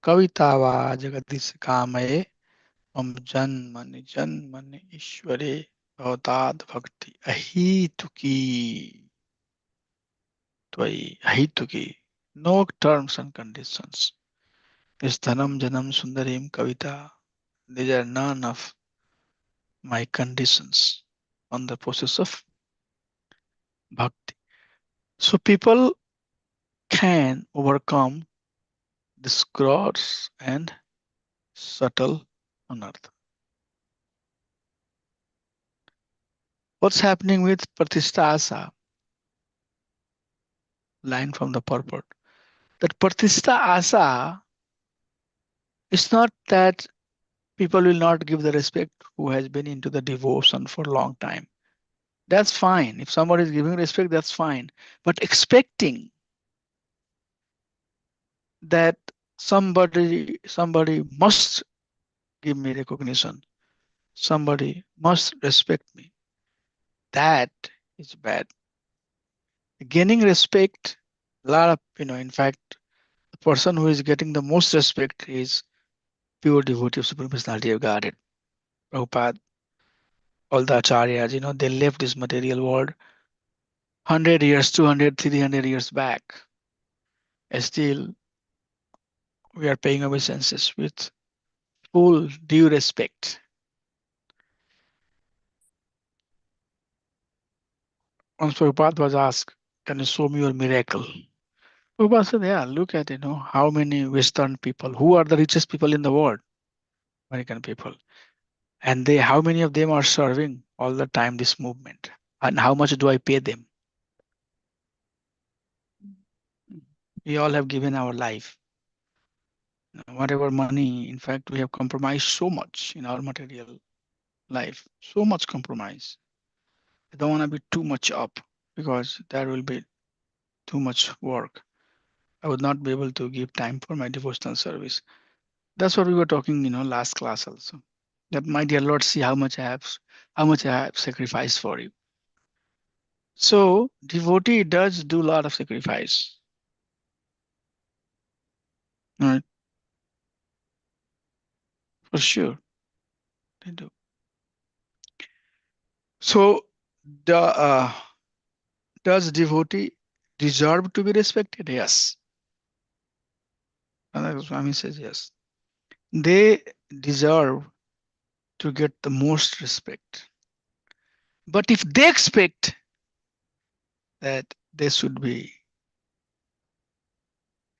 kavitava jagadis kamaye, janmani janmani ishware bhavatad bhakti ahituki tvai ahituki. No terms and conditions. This dhanam, janam, sundarim, kavita, these are none of my conditions on the process of bhakti. So people can overcome this gross and subtle anartha. What's happening with Pratishtha line from the purport? That Pratishtha is not that people will not give the respect who has been into the devotion for a long time. That's fine. If somebody is giving respect, that's fine. But expecting that somebody must give me recognition, somebody must respect me, that is bad. Gaining respect, a lot of, in fact, the person who is getting the most respect is pure devotee of Supreme Personality of Godhead. Prabhupada all the acharyas, they left this material world 100 years, 200, 300 years back. Still, we are paying obeisances with full due respect. Once Prabhupada was asked, can you show me your miracle? Prabhupada said, yeah, look at, how many Western people, who are the richest people in the world, American people. And how many of them are serving all the time this movement? And how much do I pay them? We all have given our life. Whatever money, in fact, we have compromised so much in our material life, so much compromise. I don't want to be too much up because that will be too much work. I would not be able to give time for my devotional service. That's what we were talking, last class also. That my dear Lord, see how much I have sacrificed for you. So devotee does do a lot of sacrifice, right? For sure, they do. So the does devotee deserve to be respected? Yes. Another Swami says yes. They deserve to get the most respect. But if they expect that they should be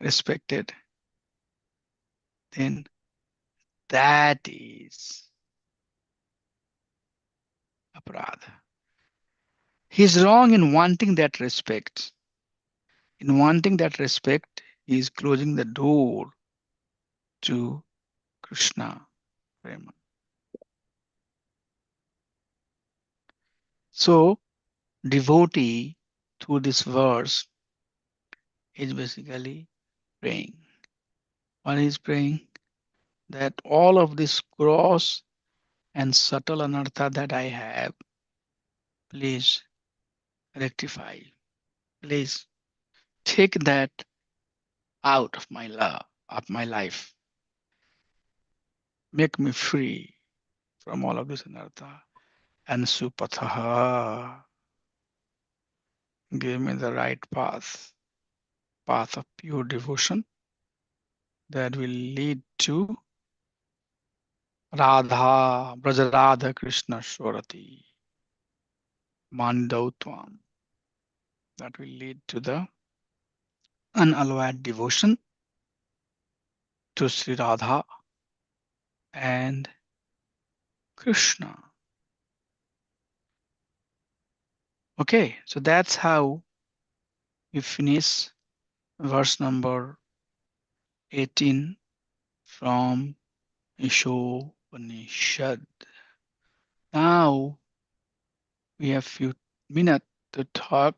respected, then that is aparadha. He's wrong in wanting that respect. In wanting that respect, he is closing the door to Krishna Prema. So, devotee through this verse is basically praying. What is praying? That all of this gross and subtle anartha that I have, please rectify. Please take that out of my life. Make me free from all of this anartha. And supatha, give me the right path of pure devotion that will lead to Radha, Brajaradha Krishna Shorati, Mandautvam, that will lead to the unalloyed devotion to Sri Radha and Krishna. Okay, so that's how we finish verse number 18 from Isopanisad. Now we have few minutes to talk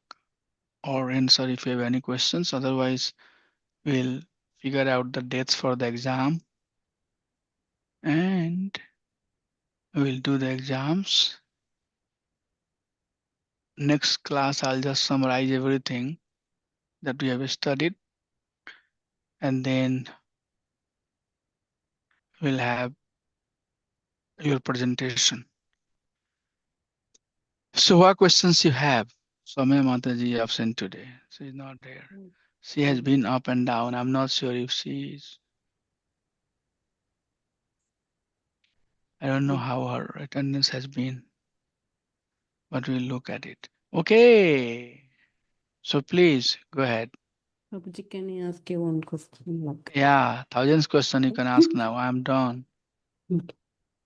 or answer if you have any questions. Otherwise, we'll figure out the dates for the exam and we'll do the exams. Next class, I'll just summarize everything that we have studied and then we'll have your presentation. So what questions you have? Soumya Mataji absent today. She's not there. She has been up and down. I'm not sure if she is. I don't know how her attendance has been, but we'll look at it. Okay. So please go ahead. Prabhuji, can I ask you one question? Yeah, thousands question you can ask now. I'm done. Okay.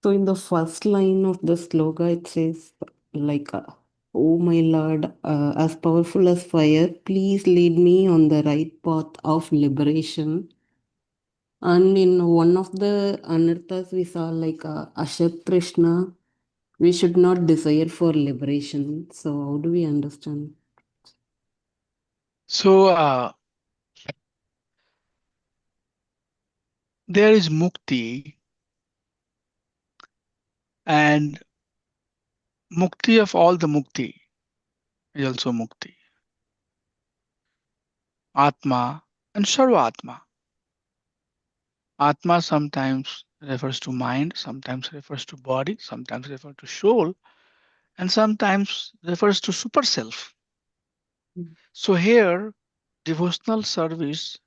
So in the first line of the sloga, it says "Oh my Lord, as powerful as fire, please lead me on the right path of liberation." And in one of the anarthas, we saw Ashat Krishna, we should not desire for liberation. So how do we understand? So there is mukti and mukti of all the mukti is also mukti. Atma and Sarvatma. Atma sometimes refers to mind, sometimes refers to body, sometimes refers to soul, and sometimes refers to super self. Mm. So here, devotional service,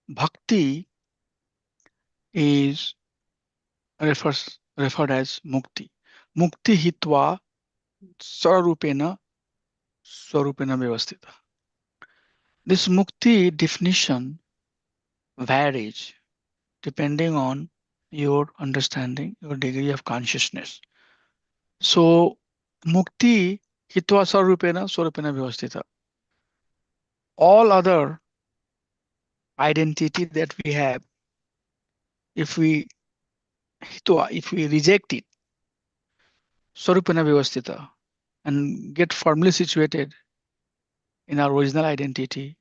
bhakti, is referred as mukti. Mukti hitva sarupena swarupena vyavastita. This mukti definition varies depending on your understanding, your degree of consciousness. So, mukti hitva sarupena swarupena vyavastita. All other identity that we have, if we hitva, if we reject it, swarupena vyavastita, and get firmly situated in our original identity,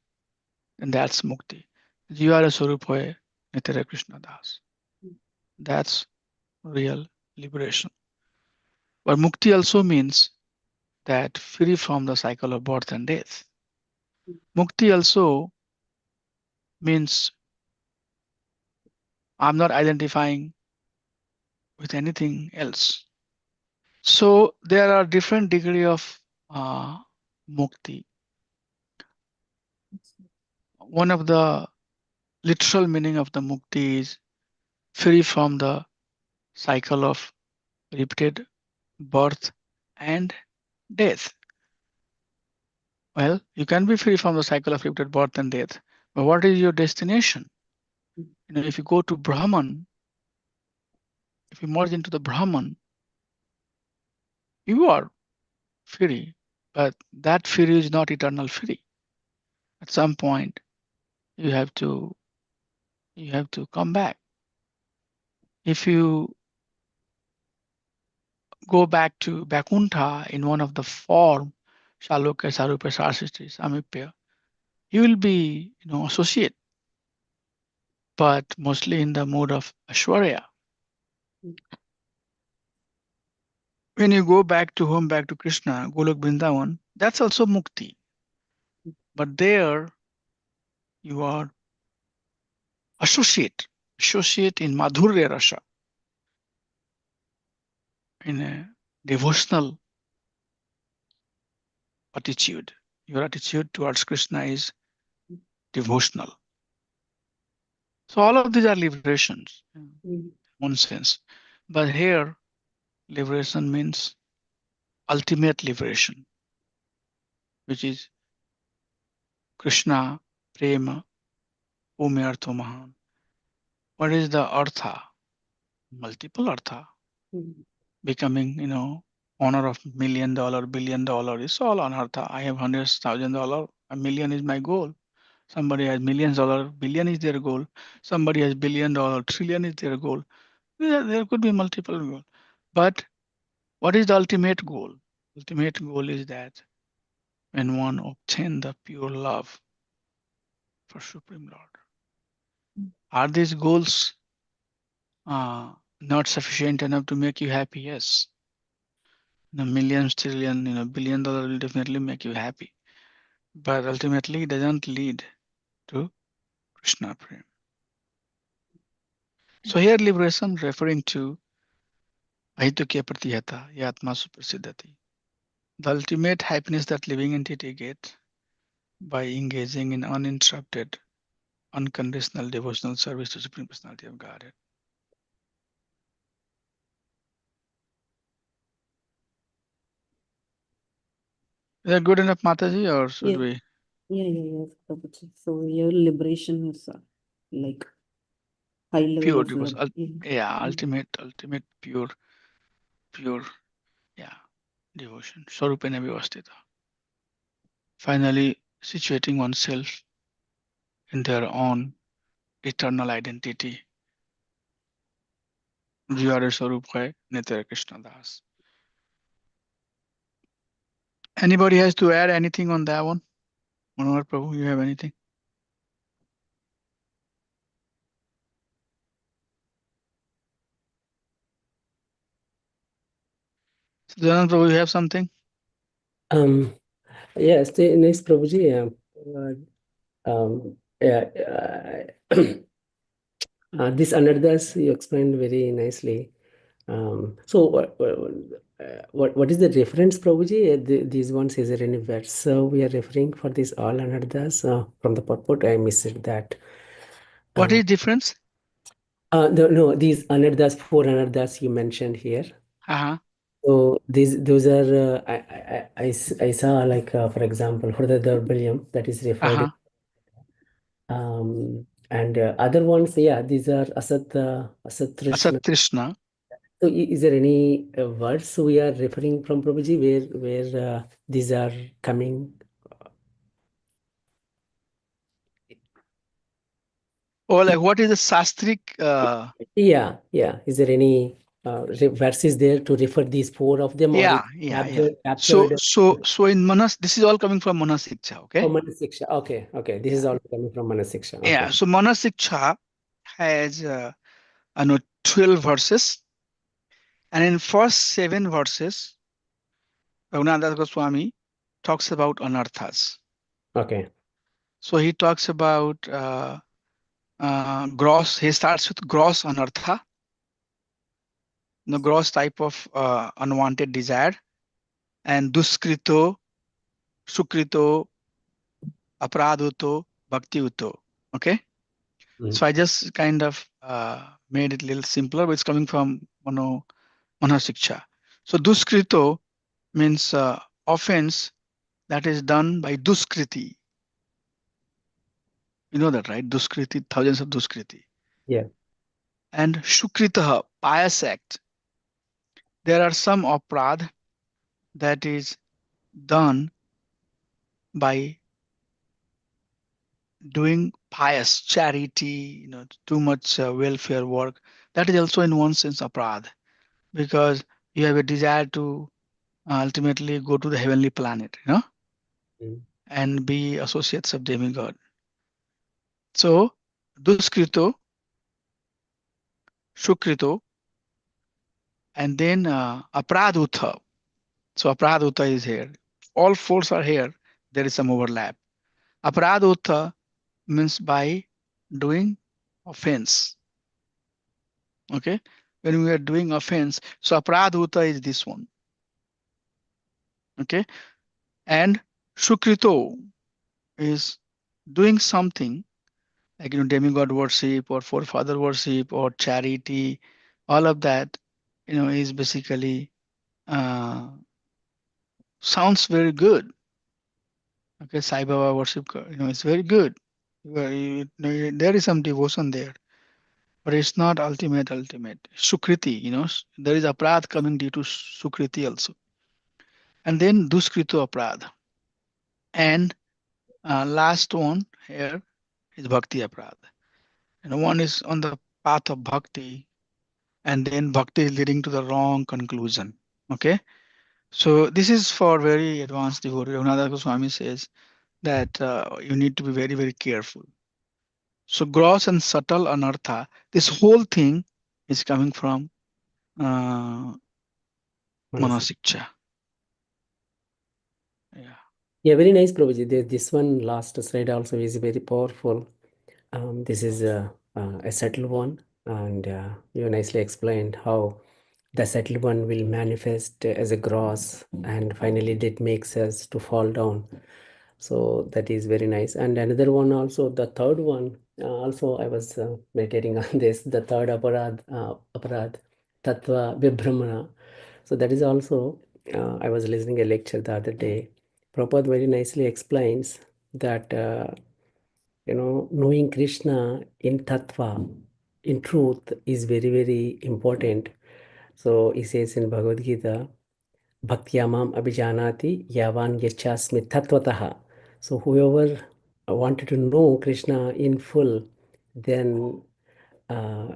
then that's mukti. Jiva Swarup hoye Nitya Krishna Das. That's real liberation. But mukti also means that free from the cycle of birth and death. Mukti also means I'm not identifying with anything else. So there are different degree of mukti. One of the literal meaning of the mukti is free from the cycle of repeated birth and death. Well, you can be free from the cycle of repeated birth and death, but what is your destination? If you go to Brahman, if you merge into the Brahman, you are free, but that free is not eternal free. At some point, you have to come back. If you go back to Vaikuntha in one of the form, Shalokya, Sarupya, Sarasiti, Samipya, you will be associate, but mostly in the mode of Ashwarya. When you go back to home, back to Krishna, Golok Vrindavan, that's also mukti. But there you are associate in Madhurya Rasa, in a devotional attitude. Your attitude towards Krishna is devotional. So all of these are liberations in one sense. But here, liberation means ultimate liberation, which is Krishna, Prema, Ome Artho Mahan. What is the Artha? Multiple Artha. Becoming, honor of $1 million, $1 billion is all anartha. I have $100,000, a million is my goal. Somebody has $millions, billion is their goal. Somebody has $1 billion, trillion is their goal. There could be multiple goals. But what is the ultimate goal? Ultimate goal is that when one obtains the pure love for Supreme Lord. Are these goals not sufficient enough to make you happy? Yes. The millions, trillion, $1 billion will definitely make you happy. But ultimately, it doesn't lead to Krishna Prem. So here liberation referring to Ahitukya Pratihata, Yatma Suprasiddhati. The ultimate happiness that living entity get by engaging in uninterrupted, unconditional devotional service to Supreme Personality of Godhead. Is that good enough, Mataji, or should Yeah. we? Yes, Prabhuji. So your liberation is like high level Pure of devotion. love. Yeah, ultimate, pure, yeah, devotion. Swarupena Vyavastita. Finally, situating oneself in their own eternal identity. Jivare Swarup hai Nitya Krishna Das. Anybody has to add anything on that one? Manohar Prabhu, you have anything? Janan Prabhu, you have something? Yes, next Prabhuji. Yeah, this Anardas you explained very nicely. So what is the reference, Prabhuji? These ones, is there any verse we are referring for this all anarthas from the purport? I missed that. What is difference? No, these anarthas, 4 anarthas you mentioned here. Uh-huh. So those are I saw, like, for example, for the Durbalyam that is referred. Uh-huh. And other ones, yeah, these are Asat Trishna. Asat Trishna. So is there any words we are referring from, Prabhuji, where these are coming? Or like what is the Sastric Yeah. Is there any verses there to refer these 4 of them, or is yeah. So captured so so in Manas, this is all coming from Manasiksha, okay? from Manasiksha? Okay. This is Yeah. all coming from Manasiksha. Yeah. Okay. So Manasiksha has 12 verses, and in first 7 verses, Raghunath Goswami talks about anarthas. Okay. So he talks about gross. He starts with gross anartha, the gross type of unwanted desire, and duskrito, sukrito, apradhuto, bhaktiuto. Okay. Mm. So I just kind of made it a little simpler, but it's coming from Manasiksha. So duskrito means offense that is done by duskriti. You know that, right? Duskriti, thousands of duskriti. Yeah. And shukritaha, pious act. There are some aprad that is done by doing pious charity, too much welfare work. That is also in one sense aprad, because you have a desire to ultimately go to the heavenly planet, Mm. and be associates of demigod. So duskrito, shukrito, and then apradutha. So apradutha is here. All 4 are here. There is some overlap. Apradutha means by doing offense. Okay. When we are doing offense, so apradhuta is this one. Okay. And shukrito is doing something like demigod worship or forefather worship or charity. All of that is basically uh, sounds very good. Okay, Sai Baba worship, it's very good. There is some devotion there, but it's not ultimate. Sukriti, there is aprad coming due to sukriti also. And then duskrito aprad. And last one here is bhakti aprad. One is on the path of bhakti, and then bhakti is leading to the wrong conclusion. Okay, so this is for very advanced devotee. Raghunath Goswami says that you need to be very, very careful. So gross and subtle anartha, this whole thing is coming from uh, Manasiksha. Manasiksha. Yeah. Yeah, very nice, Prabhuji. This one last slide also is very powerful. This is a subtle one, and you nicely explained how the subtle one will manifest as a gross, and finally that makes us to fall down. So that is very nice. And another one also, the third one, also I was meditating on this, the third aparad, tattva vibramana. So that is also, I was listening a lecture the other day. Prabhupada very nicely explains that, knowing Krishna in tattva, in truth, is very, very important. So he says in Bhagavad Gita, Bhaktyamam abhijanati yavan yachasmi tattvataha. So whoever wanted to know Krishna in full, then uh,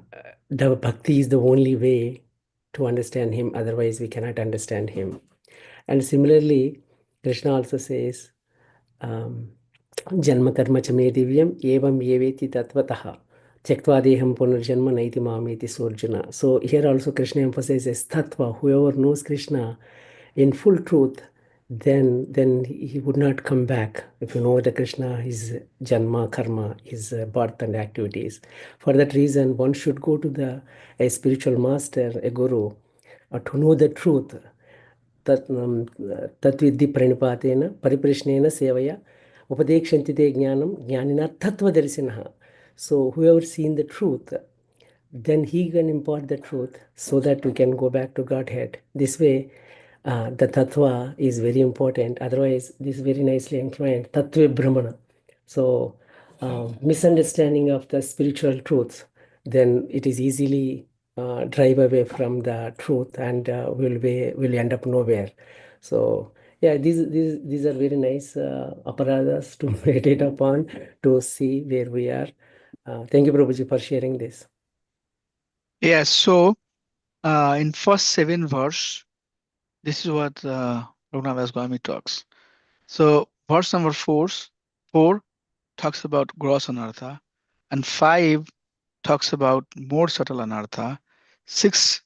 the bhakti is the only way to understand him. Otherwise, we cannot understand him. And similarly, Krishna also says, um, Janma karma cha me divyam evam yeveti tattvataha tyaktva deham punarjanma naiti mameti surjuna. So here also Krishna emphasizes tattva. Whoever knows Krishna in full truth, then he would not come back. If you know the Krishna, his janma, karma, his birth and activities. For that reason, one should go to a spiritual master, a guru, to know the truth. तत् तत्विद्धि प्रणिपातेन परिप्रश्नेन सेवया उपदेक्षन्ति ते ज्ञानं ज्ञानिनः तत्त्वदर्शिनः. So whoever seen the truth, then he can impart the truth so that we can go back to Godhead. This way, the tattva is very important. Otherwise, this is very nicely inclined tattva brahmana. So, misunderstanding of the spiritual truths, then it is easily drive away from the truth, and will end up nowhere. So, yeah, these are very nice aparadas to meditate upon, to see where we are. Thank you, Prabhuji, for sharing this. Yes. So in first 7 verse, this is what Raghunath Goswami talks. So verse number 4 talks about gross anartha, and 5 talks about more subtle anartha, 6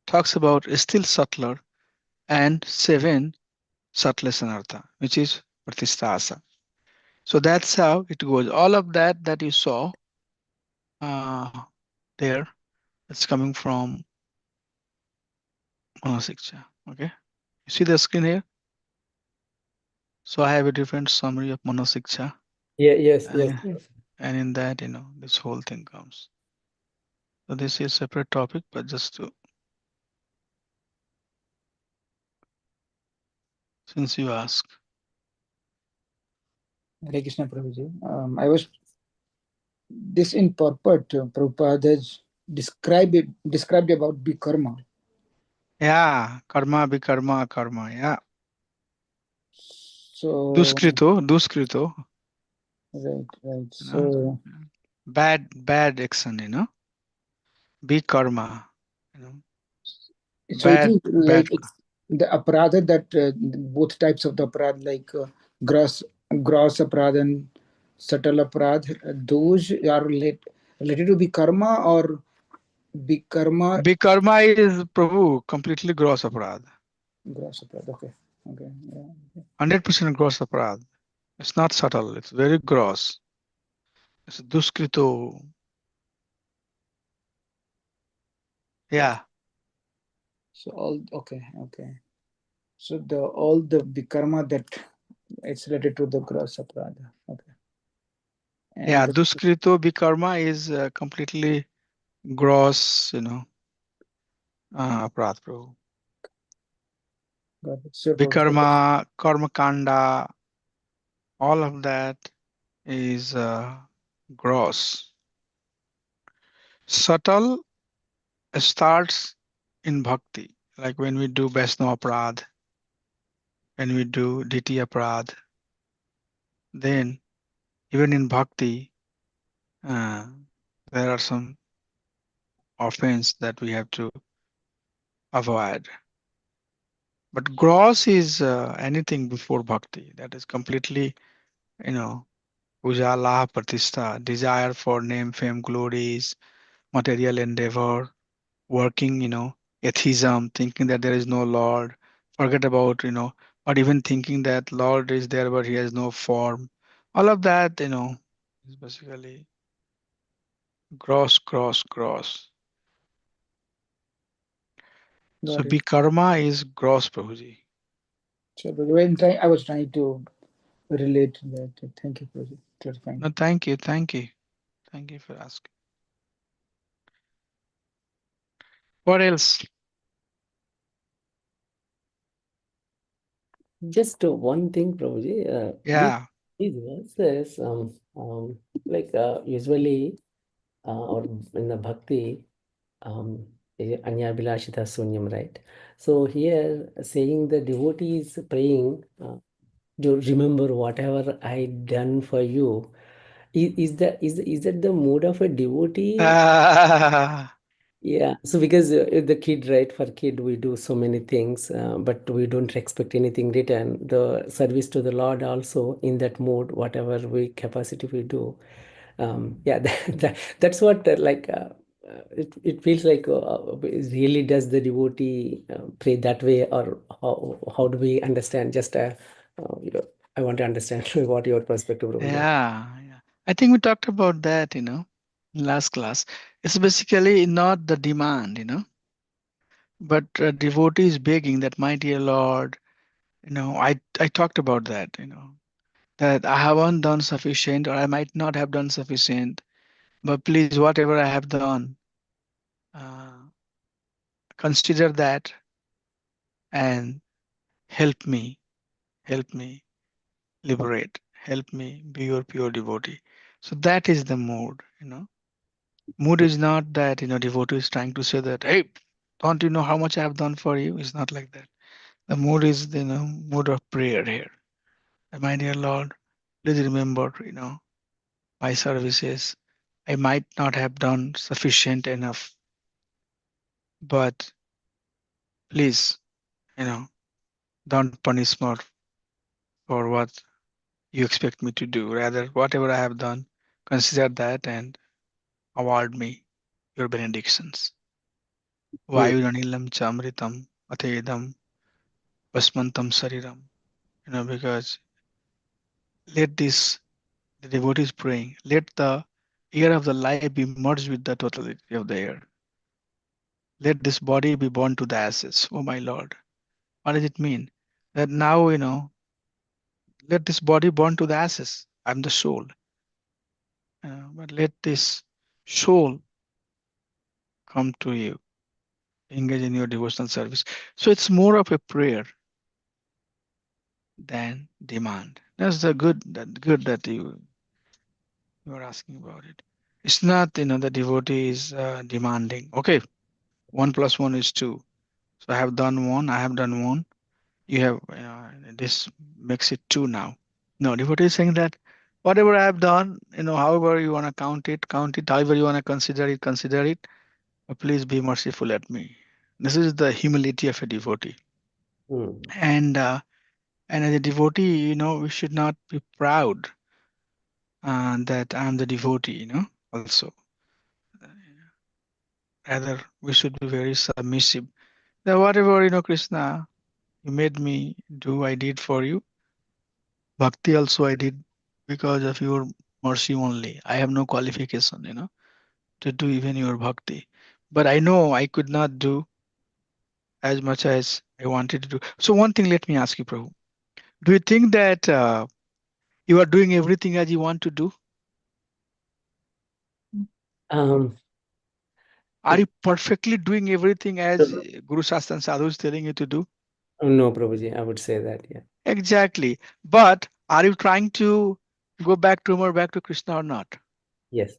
talks about still subtler, and 7 subtlest anartha, which is pratistasa. So that's how it goes. All of that you saw uh, there, it's coming from Manasiksha. Okay, you see the screen here. So I have a different summary of Manasiksha, Yeah, yes, yes. and, and in that, this whole thing comes. So this is a separate topic, but just to, since you ask. Hare Krishna Prabhuji. I was this in purport. Prabhupada has described about bikarma. Yeah, karma, bikarma, karma. Yeah, So duskrito. right. You know, So bad action. Bikarma. You know, so it is bad. like it's the aparadha that both types of the aparadha, like gross aparadha and subtle aparadha, those are related to bikarma, or bikarma Bikarma is Prabhu completely gross aparad. gross aparadha. Okay. Yeah. 100% gross aparad. It's not subtle. It's very gross. It's duskrito. Yeah, So okay. So all the bikarma that it's related to the gross aparadha. Okay. yeah. And Duskrito bikarma is completely gross. Aparad, Prabhu. got it. Sure, Prabhupada. Bikarma, karma kanda, all of that is gross. Subtle starts in bhakti, like when we do Vaishnava aparad, when we do Diti aparad, then even in bhakti, uh, there are some offense that we have to avoid. But gross is anything before bhakti. That is completely, puja, laha, pratishtha, desire for name, fame, glories, material endeavor, working, atheism, thinking that there is no Lord, forget about, or even thinking that Lord is there but he has no form. All of that, is basically gross. So Got it. bikarma is gross, Prabhuji. So I was trying to relate that. Thank you for clarifying. No, thank you for asking. What else? Just one thing, Prabhuji. Yeah. These verses, like usually, or in the bhakti, um, Anya Bilashita Sunyam, right? So here, saying the devotee is praying, to remember whatever I done for you. Is that the mood of a devotee? Ah, Yeah, so because the kid, right, for kid, we do so many things, but we don't expect anything return. The service to the Lord also in that mode, whatever we capacity we do. Yeah, that's what it feels like. Really, does the devotee pray that way, or how do we understand? Just I want to understand what your perspective, Prabhuji. yeah. I think we talked about that, in last class. It's basically not the demand, But devotee is begging that, my dear Lord, I talked about that, that I haven't done sufficient or I might not have done sufficient, but please, whatever I have done, uh, consider that and help me, help me liberate, help me be your pure devotee. So that is the mood. Mood is not that, devotee is trying to say that, hey, don't you know how much I have done for you? It's not like that. The mood is, mood of prayer here. My dear Lord, please remember, my services. I might not have done sufficient enough, but please, you know, don't punish me for what you expect me to do. Rather, whatever I have done, consider that and award me your benedictions. Mm. Vayuranilam chamritam atedam vasmantam sariram. Because let this, the devotee is praying, let the air of the life be merged with the totality of the air. Let this body be born to the ashes, oh my Lord. What does it mean? That now, let this body burn to the ashes. I'm the soul. But let this soul come to you, engage in your devotional service. So it's more of a prayer than demand. That's the good that you are asking about it. It's not, the devotee is demanding. Okay, 1 plus 1 is 2. So I have done one. I have done one. You have this makes it 2 now. No, devotee is saying that whatever I have done, however you want to count it, however you want to consider it, but please be merciful at me. This is the humility of a devotee. Mm. And as a devotee, we should not be proud that I'm the devotee, also. Rather, we should be very submissive. That whatever, Krishna, you made me do, I did for you. Bhakti also I did because of your mercy only. I have no qualification, to do even your bhakti. But I know I could not do as much as I wanted to do. So one thing, let me ask you, Prabhu. Do you think that you are doing everything as you want to do? Um, Are you perfectly doing everything as no, Guru Shastra and Sadhu is telling you to do? no, Prabhuji, I would say that, yeah. Exactly. But are you trying to go back to him or back to Krishna or not? Yes,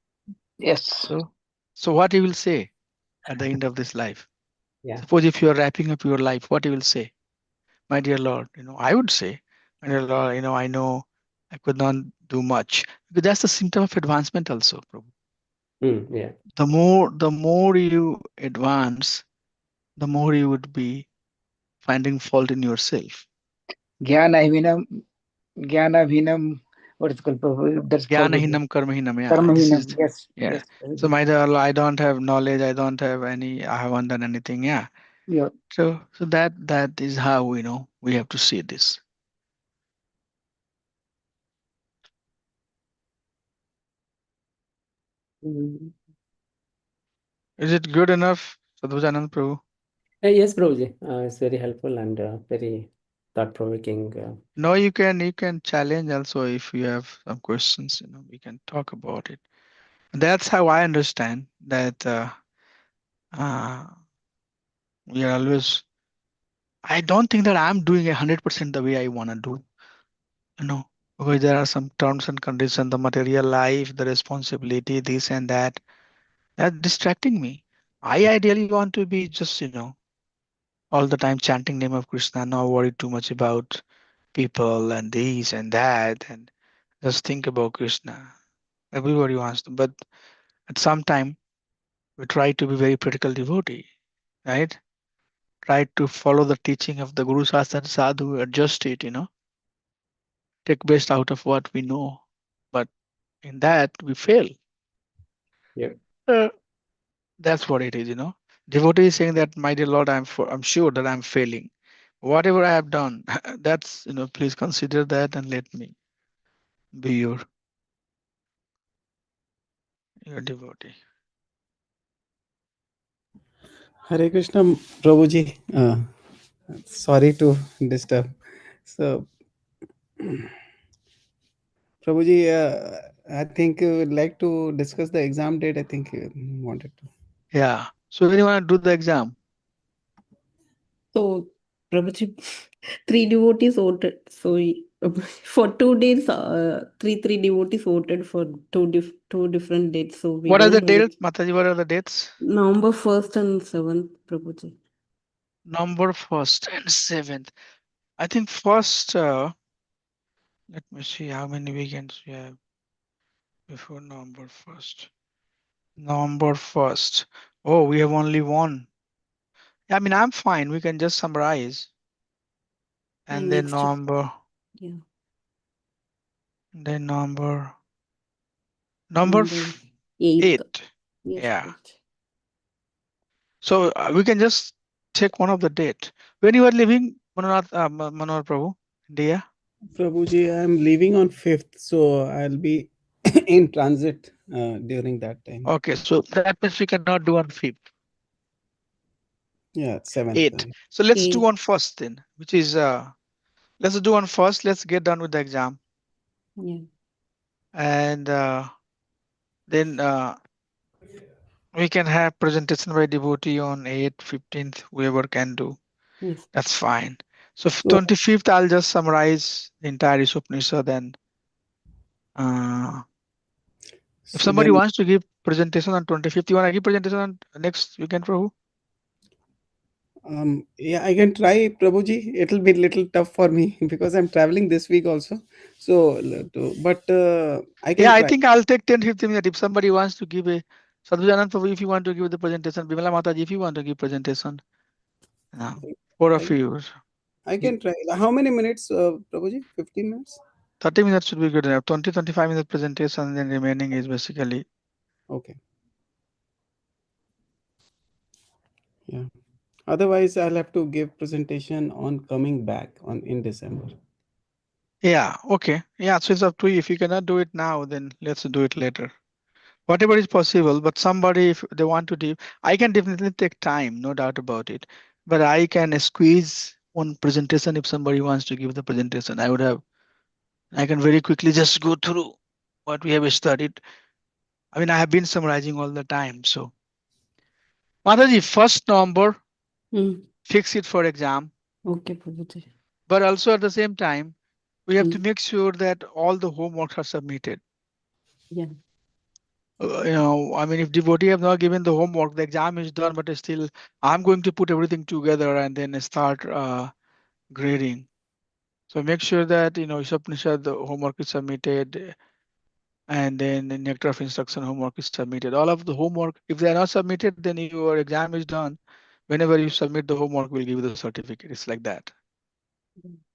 Yes. So, so what you will say at the end of this life? yeah. Suppose if you are wrapping up your life, what you will say? My dear Lord, I would say, my dear Lord, I know I could not do much. Because that's the symptom of advancement also, Prabhu. Mm, yeah. The more you advance, the more you would be finding fault in yourself. Jnanahinam, Jnanahinam, what is called, that's Prabhuji. Jnanahinam karmahinam. Yeah, this Karmahinam. is, Yes, yeah. yes, So Prabhuji. my dear Lord, I don't have knowledge. I don't have any. I haven't done anything. Yeah. Yeah. So that is how we have to see this. Mm. Is it good enough, Sadhujanand Prabhu? Yes, Prabhuji, it's very helpful and very thought-provoking. No, you can challenge also if you have some questions. We can talk about it. That's how I understand that uh, we are always. I don't think that I'm doing 100% the way I want to do. You know, because there are some terms and conditions, the material life, the responsibility, this and that. That's distracting me. I ideally want to be just all the time chanting name of Krishna, not worry too much about people and this and that, and just think about Krishna. Everybody wants to, but at some time we try to be very practical devotee, right? Try to follow the teaching of the Guru Sastra and Sadhu, adjust it, take best out of what we know. But in that we fail. Yeah. Uh, that's what it is. Devotee is saying that, my dear Lord, I'm sure that I'm failing. Whatever I have done, that's please consider that and let me be your devotee. Hare Krishna, Prabhuji. Sorry to disturb. So, Prabhuji, I think you would like to discuss the exam date. I think you wanted to. Yeah. So when you want to do the exam? So, Prabhuji, three devotees voted. So, for 2 days, three devotees voted for two different dates. So we What are the don't know dates, which. Mataji? What are the dates? November 1st and 7th, Prabhuji. November 1st and 7th. I think first, let me see how many weekends we have before November 1st. November 1st. Oh, we have only one. I mean, I'm fine. We can just summarize. And then Next, November, yeah, then November, November 8th. 8. Yes, Yeah. Prabhuji. So we can just take one of the date. When you are leaving, Manohar Prabhu, India? Prabhuji, I'm leaving on 5th, so I'll be in transit during that time. Okay, so that means we cannot do on 5th. Yeah, 7th. 8. So let's do 8th, on first then, which is let's do on first. Let's get done with the exam, yeah, and then we can have presentation by devotee on 8th, 15th, whoever can do. yes. That's fine. So So, 25th, I'll just summarize the entire Isopanisad. Then if so somebody then, wants to give presentation on 25th, you want to give presentation on next weekend, Prabhu? yeah, I can try, Prabhuji. It'll be little tough for me because I'm traveling this week also. So, but I Yeah, can I try. think I'll take 10, 15 minutes. If somebody wants to give a Sadhujanand Prabhu, if you want to give the presentation, Bimala Mataji, if you want to give presentation, four of I, you. I can try. How many minutes, Prabhuji? 15 minutes? 30 minutes should be good enough. 20, 25 minutes presentation, and then remaining is basically. Okay. Yeah. Otherwise, I'll have to give presentation on coming back on in December. Yeah, okay. Yeah, so it's up to you. If you cannot do it now, then let's do it later. Whatever is possible, but somebody, if they want to do, I can definitely take time, no doubt about it. But I can squeeze one presentation if somebody wants to give the presentation. I can very quickly just go through what we have studied. I mean, I have been summarizing all the time. So, Mataji, first November, Mm. fix it for exam. Okay, Prabhuji. But also at the same time, we have to Mm. make sure that all the homeworks are submitted. Yeah, I mean, if devotee have not given the homework, the exam is done, but still, I'm going to put everything together and then start grading. So make sure that Upanishad the homework is submitted, and then the nectar of instruction homework is submitted. All of the homework, if they are not submitted, then your exam is done. Whenever you submit the homework, we'll give you the certificate. It's like that.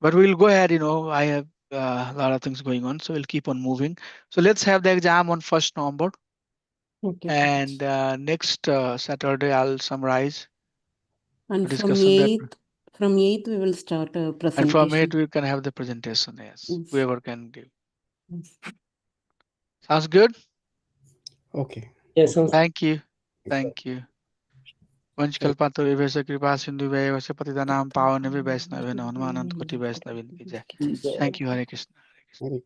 But we'll go ahead. I have a lot of things going on, so we'll keep on moving. So let's have the exam on 1st November. okay, And Prabhuji. next Saturday, I'll summarize a And discussion that, from 8th, we will start a and from it, presentation. we can have the presentation. Yes, Yes, whoever can give. yes. Sounds good? Okay. Yes, Okay. sounds Thank you. Thank you. वंशकल्पातो विभेष कृपा सिंधु व्यय पतितानां पावने वैष्णव हनुमानंद कोटि वैष्णव की जय. good. Thank you. Hare Krishna. Very